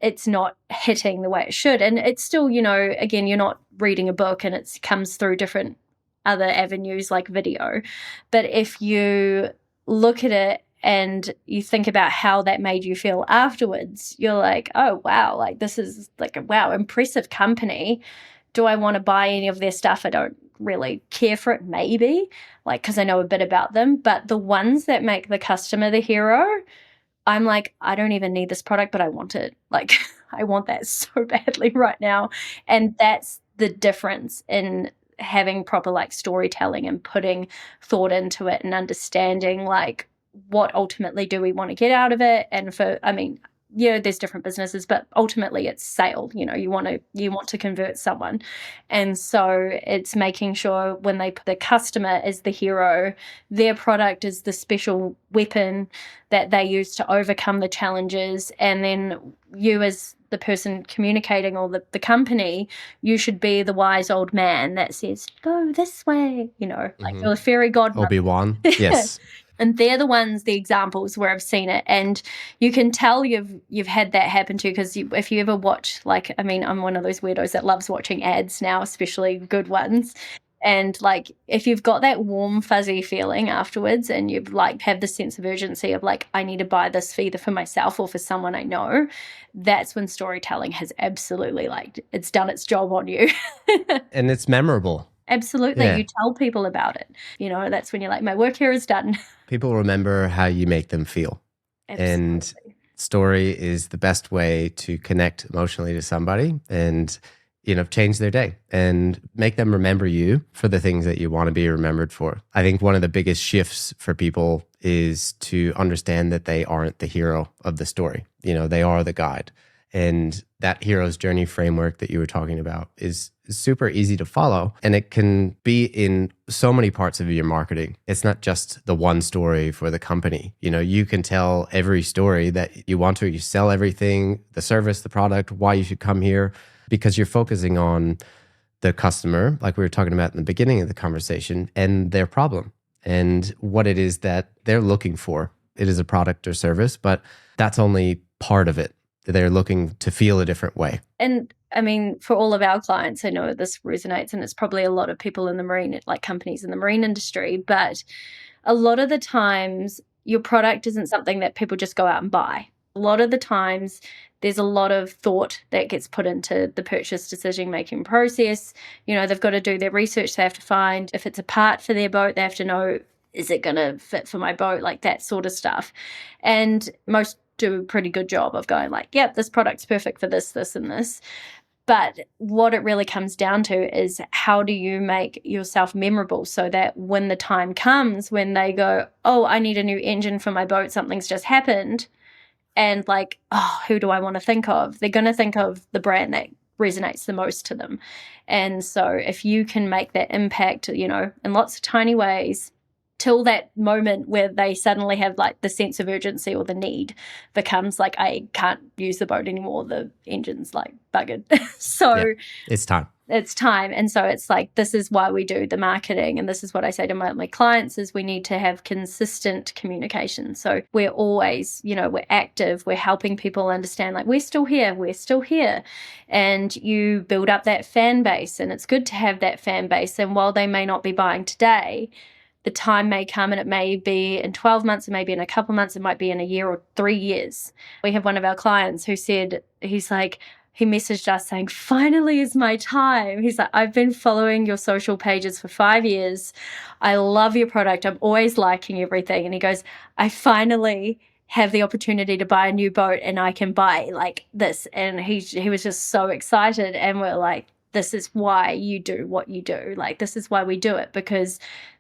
it's not hitting the way it should. And it's still, again, you're not reading a book, and it comes through different other avenues like video. But if you look at it and you think about how that made you feel afterwards, you're like, oh, wow, like this is like a, wow, impressive company. Do I want to buy any of their stuff? I don't really care for it, maybe, like, because I know a bit about them. But the ones that make the customer the hero, I'm like, I don't even need this product, but I want it. Like, I want that so badly right now. And that's the difference in having proper like storytelling and putting thought into it and understanding like what ultimately do we want to get out of it. And there's different businesses, but ultimately it's sale. You want to convert someone. And so it's making sure when they put the customer as the hero, their product is the special weapon that they use to overcome the challenges. And then you, as the person communicating, or the company, you should be the wise old man that says, go this way, like the fairy godmother. Obi-Wan. Yes. And they're the examples where I've seen it. And you can tell you've had that happen to you, because if you ever watch, I'm one of those weirdos that loves watching ads now, especially good ones. And like, if you've got that warm, fuzzy feeling afterwards, and you've like have the sense of urgency of like, I need to buy this either for myself or for someone I know, that's when storytelling has absolutely it's done its job on you. And it's memorable. Absolutely. Yeah. You tell people about it. That's when you're like, my work here is done. People remember how you make them feel. Absolutely. And story is the best way to connect emotionally to somebody and, change their day and make them remember you for the things that you want to be remembered for. I think one of the biggest shifts for people is to understand that they aren't the hero of the story. They are the guide. And that hero's journey framework that you were talking about is super easy to follow. And it can be in so many parts of your marketing. It's not just the one story for the company. You can tell every story that you want to. You sell everything, the service, the product, why you should come here, because you're focusing on the customer, like we were talking about in the beginning of the conversation, and their problem and what it is that they're looking for. It is a product or service, but that's only part of it. They're looking to feel a different way. And I mean, for all of our clients, I know this resonates, and it's probably a lot of people in the marine, like companies in the marine industry, but a lot of the times your product isn't something that people just go out and buy. A lot of the times there's a lot of thought that gets put into the purchase decision-making process. You know, they've got to do their research. They have to find if it's a part for their boat, they have to know, is it going to fit for my boat? Like that sort of stuff. And most do a pretty good job of going like, yep, this product's perfect for this, this, and this. But what it really comes down to is how do you make yourself memorable so that when the time comes, when they go, oh, I need a new engine for my boat, something's just happened, and like, oh, who do I want to think of? They're going to think of the brand that resonates the most to them. And so if you can make that impact, you know, in lots of tiny ways, till that moment where they suddenly have like the sense of urgency or the need becomes like, I can't use the boat anymore, the engine's like buggered. So yeah, it's time. It's time. And so it's like, this is why we do the marketing. And this is what I say to my clients is we need to have consistent communication. So we're always, you know, we're active, we're helping people understand like, we're still here, we're still here. And you build up that fan base, and it's good to have that fan base. And while they may not be buying today, the time may come, and it may be in 12 months, it may be in a couple months, it might be in a year or 3 years. We have one of our clients who said, he's like, he messaged us saying, finally is my time. He's like, I've been following your social pages for 5 years. I love your product. I'm always liking everything. And he goes, I finally have the opportunity to buy a new boat, and I can buy like this. And he was just so excited. And we're like, this is why you do what you do. Like, this is why we do it, because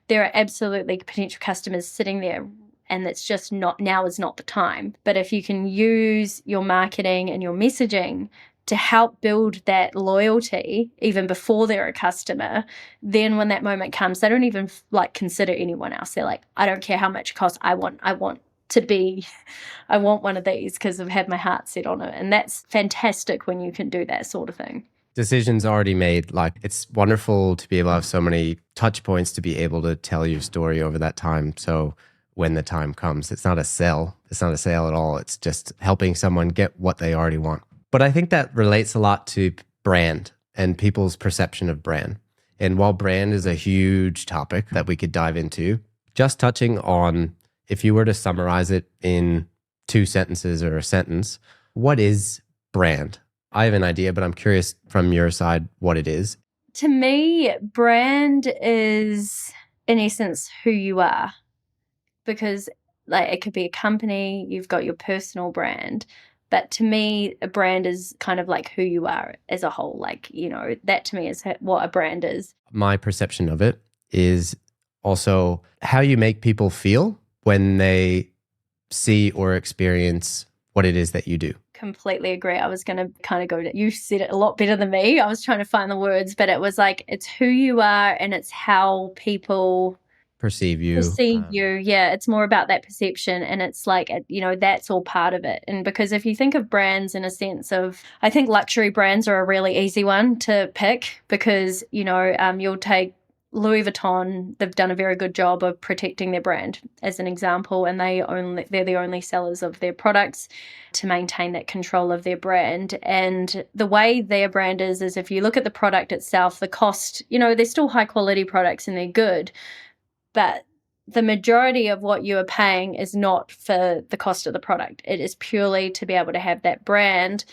there are absolutely potential customers sitting there, and it's just not, now is not the time. But if you can use your marketing and your messaging to help build that loyalty even before they're a customer, then when that moment comes, they don't even like consider anyone else. They're like, I don't care how much it costs. I want one of these because I've had my heart set on it. And that's fantastic when you can do that sort of thing. Decisions already made. Like, it's wonderful to be able to have so many touch points to be able to tell your story over that time. So when the time comes, it's not a sell. It's not a sale at all. It's just helping someone get what they already want. But I think that relates a lot to brand and people's perception of brand. And while brand is a huge topic that we could dive into, just touching on, if you were to summarize it in 2 sentences or a sentence, what is brand? I have an idea, but I'm curious from your side what it is. To me, brand is, in essence, who you are. Because like it could be a company, you've got your personal brand. But to me, a brand is kind of like who you are as a whole. Like, you know, that to me is what a brand is. My perception of it is also how you make people feel when they see or experience what it is that you do. Completely agree. I was going to kind of go to, you said it a lot better than me. I was trying to find the words, but it was like, it's who you are and it's how people perceive you. Yeah, it's more about that perception, and it's like, you know, that's all part of it. And because if you think of brands in a sense of, I think luxury brands are a really easy one to pick because, you know, you'll take Louis Vuitton. They've done a very good job of protecting their brand as an example, and they're the only sellers of their products to maintain that control of their brand. And the way their brand is if you look at the product itself, the cost, you know, they're still high quality products and they're good, but the majority of what you are paying is not for the cost of the product. It is purely to be able to have that brand.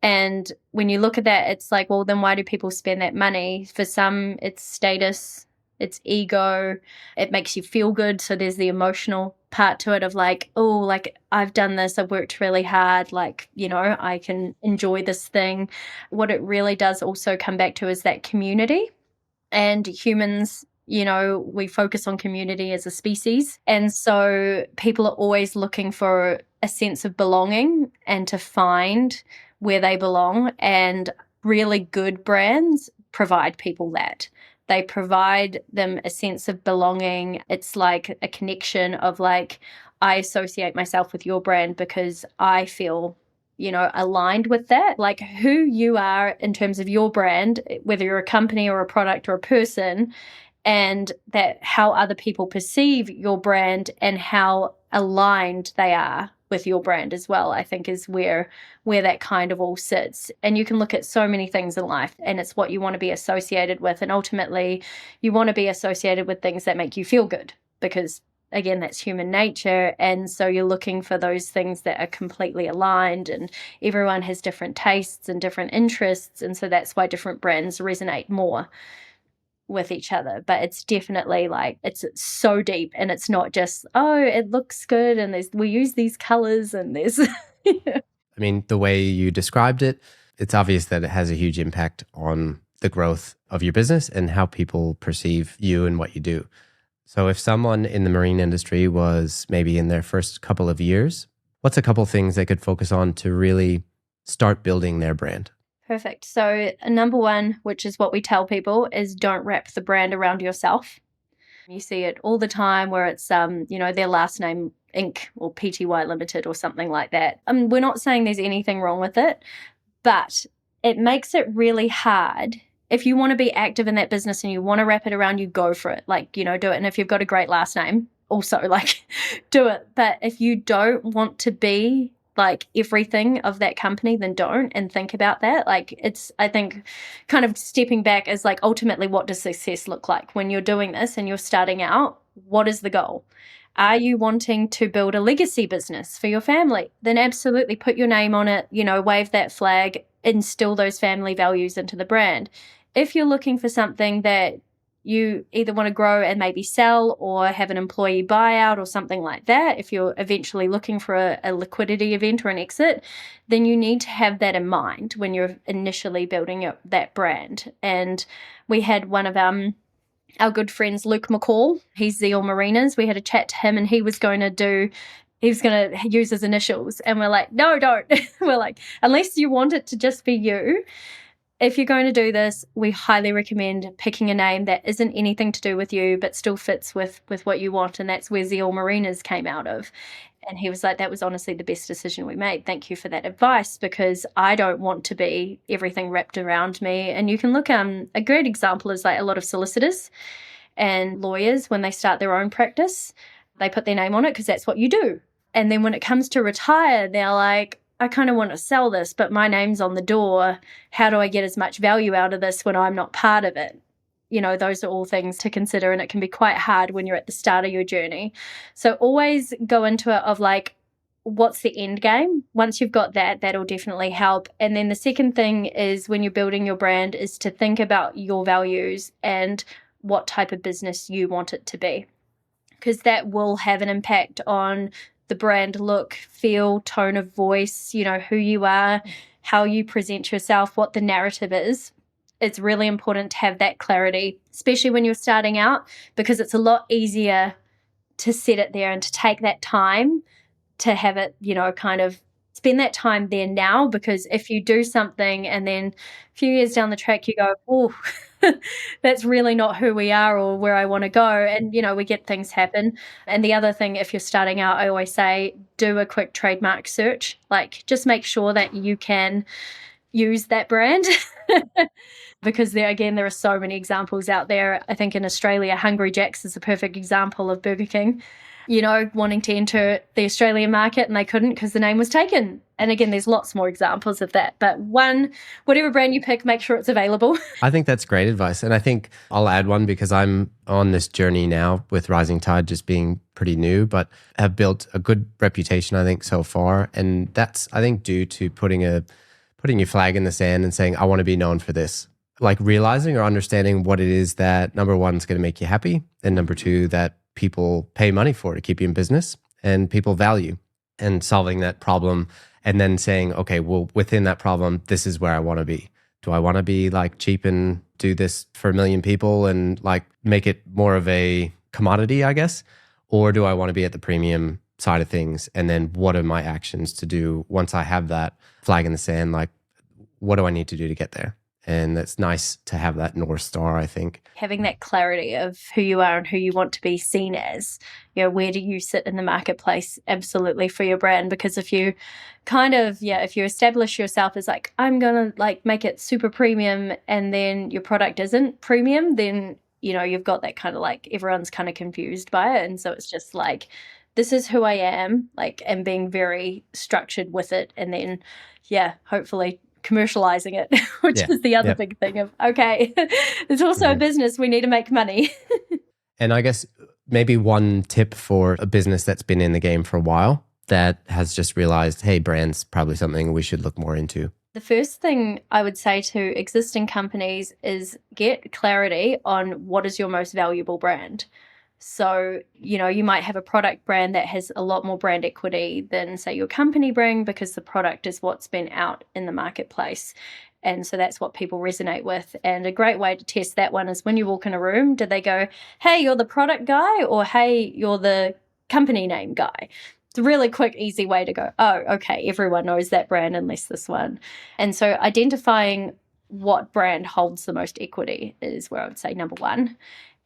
And when you look at that, it's like, well, then why do people spend that money? For some, it's status, it's ego, it makes you feel good. So there's the emotional part to it of like, oh, like I've done this, I've worked really hard, like, you know, I can enjoy this thing. What it really does also come back to is that community. And humans, you know, we focus on community as a species. And so people are always looking for a sense of belonging and to find where they belong. And really good brands provide people that. They provide them a sense of belonging. It's like a connection of like, I associate myself with your brand because I feel, you know, aligned with that. Like who you are in terms of your brand, whether you're a company or a product or a person, and that how other people perceive your brand and how aligned they are with your brand as well, I think is where that kind of all sits. And you can look at so many things in life, and it's what you want to be associated with. And ultimately, you want to be associated with things that make you feel good, because again, that's human nature. And so you're looking for those things that are completely aligned, and everyone has different tastes and different interests. And so that's why different brands resonate more with each other. But it's definitely like, it's so deep, and it's not just, oh, it looks good and we use these colors and there's I mean, the way you described it, it's obvious that it has a huge impact on the growth of your business and how people perceive you and what you do. So if someone in the marine industry was maybe in their first couple of years, what's a couple things they could focus on to really start building their brand? Perfect. So number one, which is what we tell people, is don't wrap the brand around yourself. You see it all the time where it's, their last name Inc. or Pty Limited or something like that. We're not saying there's anything wrong with it, but it makes it really hard. If you want to be active in that business and you want to wrap it around, you go for it. Like, do it. And if you've got a great last name, also like do it. But if you don't want to be like everything of that company, then don't, and think about that. Like, it's, I think, kind of stepping back is like, ultimately, what does success look like when you're doing this and you're starting out? What is the goal? Are you wanting to build a legacy business for your family? Then absolutely put your name on it, wave that flag, instill those family values into the brand. If you're looking for something that you either want to grow and maybe sell or have an employee buyout or something like that, if you're eventually looking for a liquidity event or an exit, then you need to have that in mind when you're initially building that brand. And we had one of our good friends, Luke McCall, he's Zeal Marinas. We had a chat to him, and he was going to use his initials. And we're like, no, don't. We're like, unless you want it to just be you, if you're going to do this, we highly recommend picking a name that isn't anything to do with you, but still fits with what you want. And that's where Zeal Marinas came out of. And he was like, that was honestly the best decision we made. Thank you for that advice, because I don't want to be everything wrapped around me. And you can look, a great example is like a lot of solicitors and lawyers, when they start their own practice, they put their name on it because that's what you do. And then when it comes to retire, they're like, I kind of want to sell this, but my name's on the door. How do I get as much value out of this when I'm not part of it? Those are all things to consider, and it can be quite hard when you're at the start of your journey. So always go into it of like, what's the end game? Once you've got that, that'll definitely help. And then the second thing is, when you're building your brand, is to think about your values and what type of business you want it to be, because that will have an impact on the brand look, feel, tone of voice, who you are, how you present yourself, what the narrative is. It's really important to have that clarity, especially when you're starting out, because it's a lot easier to set it there and to take that time to have it, kind of spend that time there now. Because if you do something and then a few years down the track you go, oh, that's really not who we are or where I want to go. And, we get things happen. And the other thing, if you're starting out, I always say, do a quick trademark search. Like, just make sure that you can use that brand. Because there are so many examples out there. I think in Australia, Hungry Jack's is a perfect example of Burger King, wanting to enter the Australian market, and they couldn't because the name was taken. And again, there's lots more examples of that. But whatever brand you pick, make sure it's available. I think that's great advice. And I think I'll add one, because I'm on this journey now with Rising Tide just being pretty new, but have built a good reputation, I think, so far. And that's, I think, due to putting your flag in the sand and saying, I want to be known for this. Like realizing or understanding what it is that, number one, is going to make you happy, and number two, that people pay money for to keep you in business and people value, and solving that problem, and then saying, okay, well, within that problem, this is where I want to be. Do I want to be like cheap and do this for a million people and like make it more of a commodity, I guess? Or do I want to be at the premium side of things? And then what are my actions to do once I have that flag in the sand? Like, what do I need to do to get there? And it's nice to have that North Star, I think. Having that clarity of who you are and who you want to be seen as, where do you sit in the marketplace? Absolutely, for your brand. Because if you if you establish yourself as like, I'm going to like make it super premium, and then your product isn't premium, then, you've got that kind of like, everyone's kind of confused by it. And so it's just like, this is who I am, like, and being very structured with it. And then, hopefully commercializing it, which is the other big thing of, okay, it's also a business. We need to make money. And I guess maybe one tip for a business that's been in the game for a while that has just realized, hey, brand's probably something we should look more into. The first thing I would say to existing companies is get clarity on what is your most valuable brand. So, you might have a product brand that has a lot more brand equity than, say, your company brand, because the product is what's been out in the marketplace. And so that's what people resonate with. And a great way to test that one is when you walk in a room, do they go, hey, you're the product guy, or hey, you're the company name guy? It's a really quick, easy way to go, oh, okay, everyone knows that brand unless this one. And so identifying what brand holds the most equity is where I would say number one.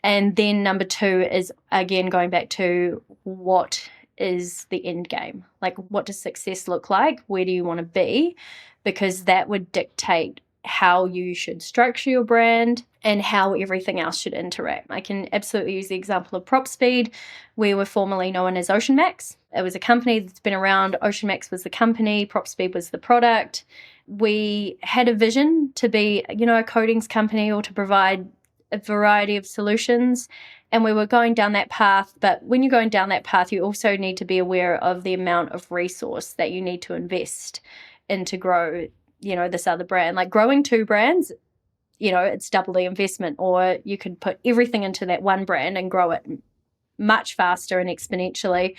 And then number two is, again, going back to what is the end game? Like, what does success look like? Where do you want to be? Because that would dictate how you should structure your brand and how everything else should interact. I can absolutely use the example of PropSpeed. We were formerly known as OceanMax. It was a company that's been around. OceanMax was the company. PropSpeed was the product. We had a vision to be, a coatings company or to provide a variety of solutions, and we were going down that path. But when you're going down that path, you also need to be aware of the amount of resource that you need to invest in to grow, this other brand. Like growing two brands, it's double the investment, or you could put everything into that one brand and grow it much faster and exponentially.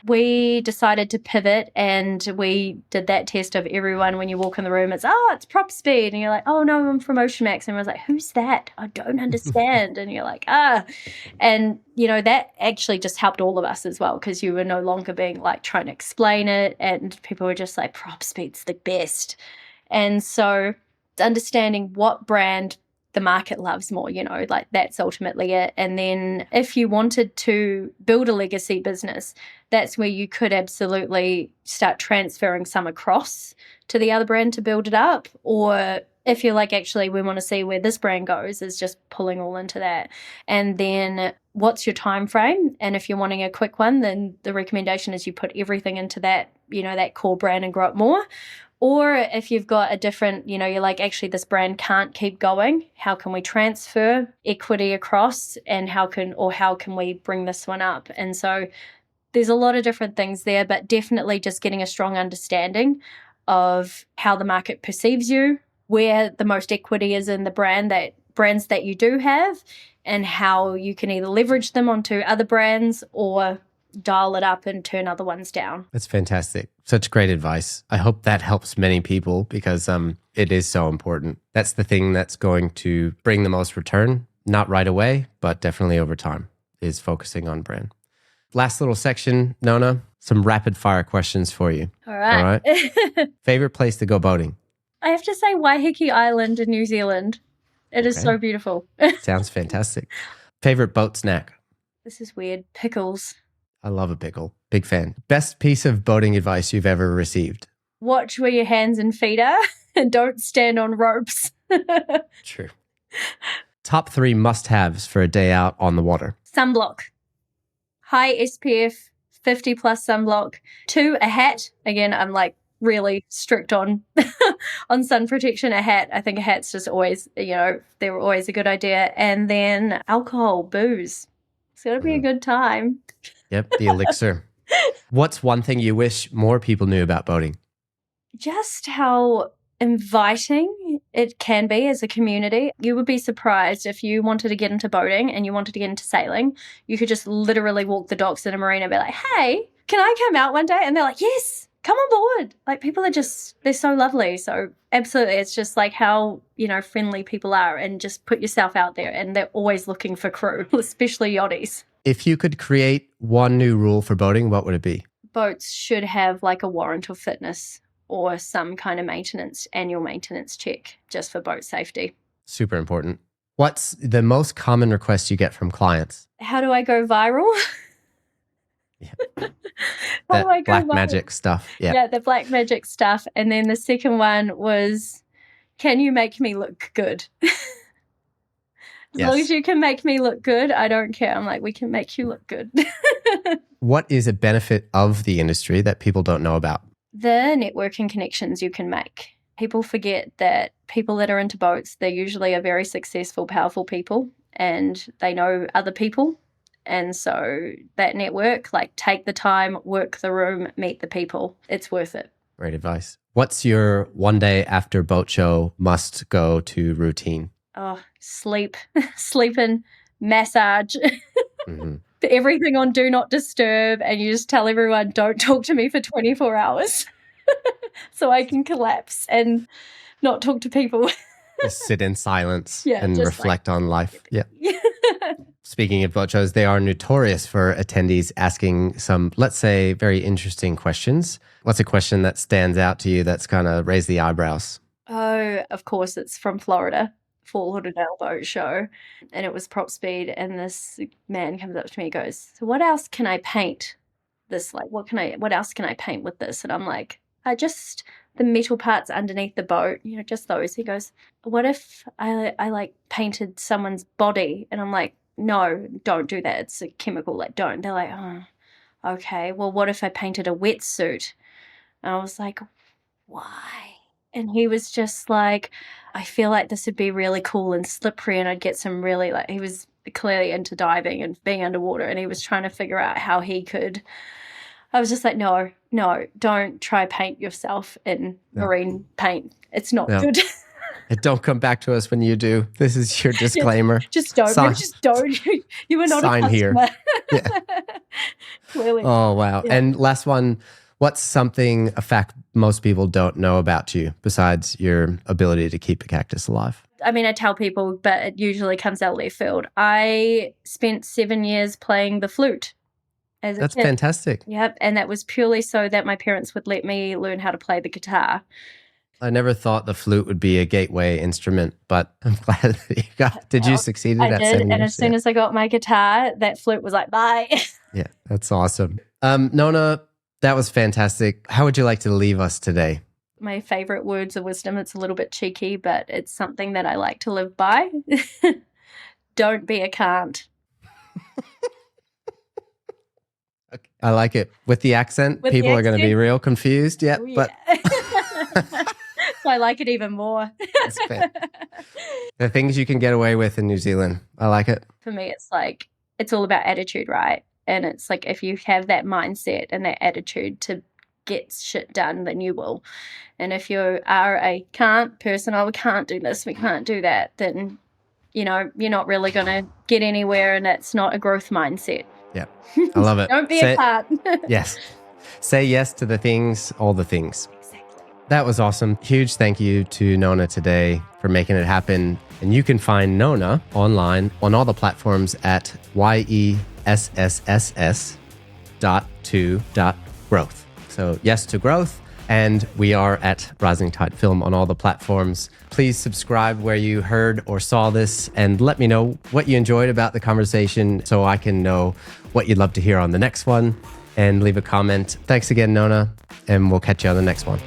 We decided to pivot, and we did that test of everyone. When you walk in the room, it's PropSpeed, and you're like, oh no, I'm from OceanMax, and everyone's like, who's that? I don't understand. And you're like, and that actually just helped all of us as well, because you were no longer being like trying to explain it, and people were just like, PropSpeed's the best. And so understanding what brand the market loves more, like that's ultimately it. And then if you wanted to build a legacy business, that's where you could absolutely start transferring some across to the other brand to build it up. Or if you're like, actually, we want to see where this brand goes, is just pulling all into that. And then what's your time frame? And if you're wanting a quick one, then the recommendation is you put everything into that, that core brand and grow it more. Or if you've got a different, you're like, actually, this brand can't keep going. How can we transfer equity across, and how can we bring this one up? And so there's a lot of different things there, but definitely just getting a strong understanding of how the market perceives you, where the most equity is in the brands that you do have, and how you can either leverage them onto other brands or dial it up and turn other ones down. That's fantastic. Such great advice. I hope that helps many people, because it is so important. That's the thing that's going to bring the most return, not right away, but definitely over time, is focusing on brand. Last little section, Nona, some rapid fire questions for you. All right. Favorite place to go boating? I have to say Waiheke Island in New Zealand. It is so beautiful. Sounds fantastic. Favorite boat snack? This is weird. Pickles. I love a pickle. Big fan. Best piece of boating advice you've ever received? Watch where your hands and feet are, and don't stand on ropes. True. Top 3 must-haves for a day out on the water? Sunblock. High SPF, 50 plus sunblock. 2, a hat. Again, I'm like really strict on on sun protection. A hat. I think a hat's just always, they're always a good idea. And then alcohol, booze. It's got to be a good time. Yep, the elixir. What's one thing you wish more people knew about boating? Just how inviting it can be as a community. You would be surprised if you wanted to get into boating and you wanted to get into sailing. You could just literally walk the docks in a marina and be like, hey, can I come out one day? And they're like, yes, come on board. Like, people are they're so lovely. So absolutely, it's just like how, friendly people are, and just put yourself out there, and they're always looking for crew, especially yachties. If you could create one new rule for boating, what would it be? Boats should have like a warrant of fitness or some kind of annual maintenance check, just for boat safety. Super important. What's the most common request you get from clients? How do I go viral? Yeah. That black magic stuff. Yeah, the black magic stuff. And then the second one was, can you make me look good? As long as you can make me look good, I don't care. I'm like, we can make you look good. What is a benefit of the industry that people don't know about? The networking connections you can make. People forget that people that are into boats, they usually are very successful, powerful people, and they know other people. And so that network, like take the time, work the room, meet the people. It's worth it. Great advice. What's your one day after boat show must go to routine? Oh, sleep, sleeping, massage, everything on do not disturb. And you just tell everyone, don't talk to me for 24 hours so I can collapse and not talk to people. Just sit in silence and just reflect on life. Yeah. Speaking of boat shows, they are notorious for attendees asking some, let's say, very interesting questions. What's a question that stands out to you that's kind of raised the eyebrows? Oh, of course, it's from Florida, Fort Lauderdale Boat Show. And it was prop speed. And this man comes up to me and goes, so what else can I paint this? Like, what else can I paint with this? And I'm like, just the metal parts underneath the boat, just those. He goes, what if I like painted someone's body? And I'm like, no, don't do that. It's a chemical. Like, don't. They're like, oh, okay. Well, what if I painted a wetsuit? And I was like, why? And he was just like, I feel like this would be really cool and slippery, and I'd get some really, like, he was clearly into diving and being underwater, and he was trying to figure out how he could. I was just like, no, don't try paint yourself in marine paint. It's not good. And don't come back to us when you do. This is your disclaimer. Just don't. Just don't. You were not sign a customer. Here. Yeah. Clearly. Oh, wow. Yeah. And last one, what's something, a fact most people don't know about you besides your ability to keep a cactus alive? I mean, I tell people, but it usually comes out left field. I spent 7 years playing the flute. That's fantastic. Yep. And that was purely so that my parents would let me learn how to play the guitar. I never thought the flute would be a gateway instrument, but I'm glad that you got. Did you succeed at that? I did, and as soon as I got my guitar, that flute was like, bye. Yeah, that's awesome. Nona, that was fantastic. How would you like to leave us today? My favorite words of wisdom. It's a little bit cheeky, but it's something that I like to live by. Don't be a can't. Okay. I like it. With the accent, people are going to be real confused. Yep, but so I like it even more. That's fair. The things you can get away with in New Zealand. I like it. For me, it's like, it's all about attitude, right? And it's like, if you have that mindset and that attitude to get shit done, then you will. And if you are a can't person, we can't do this, we can't do that, then, you're not really going to get anywhere, and that's not a growth mindset. Yeah, I love it. Don't be a can't. Yes. Say yes to the things, all the things. Exactly. That was awesome. Huge thank you to Nona today for making it happen. And you can find Nona online on all the platforms at yessss.to.growth. So yes to growth. And we are at Rising Tide Film on all the platforms. Please subscribe where you heard or saw this, and let me know what you enjoyed about the conversation so I can know what you'd love to hear on the next one, and leave a comment. Thanks again, Nona, and we'll catch you on the next one.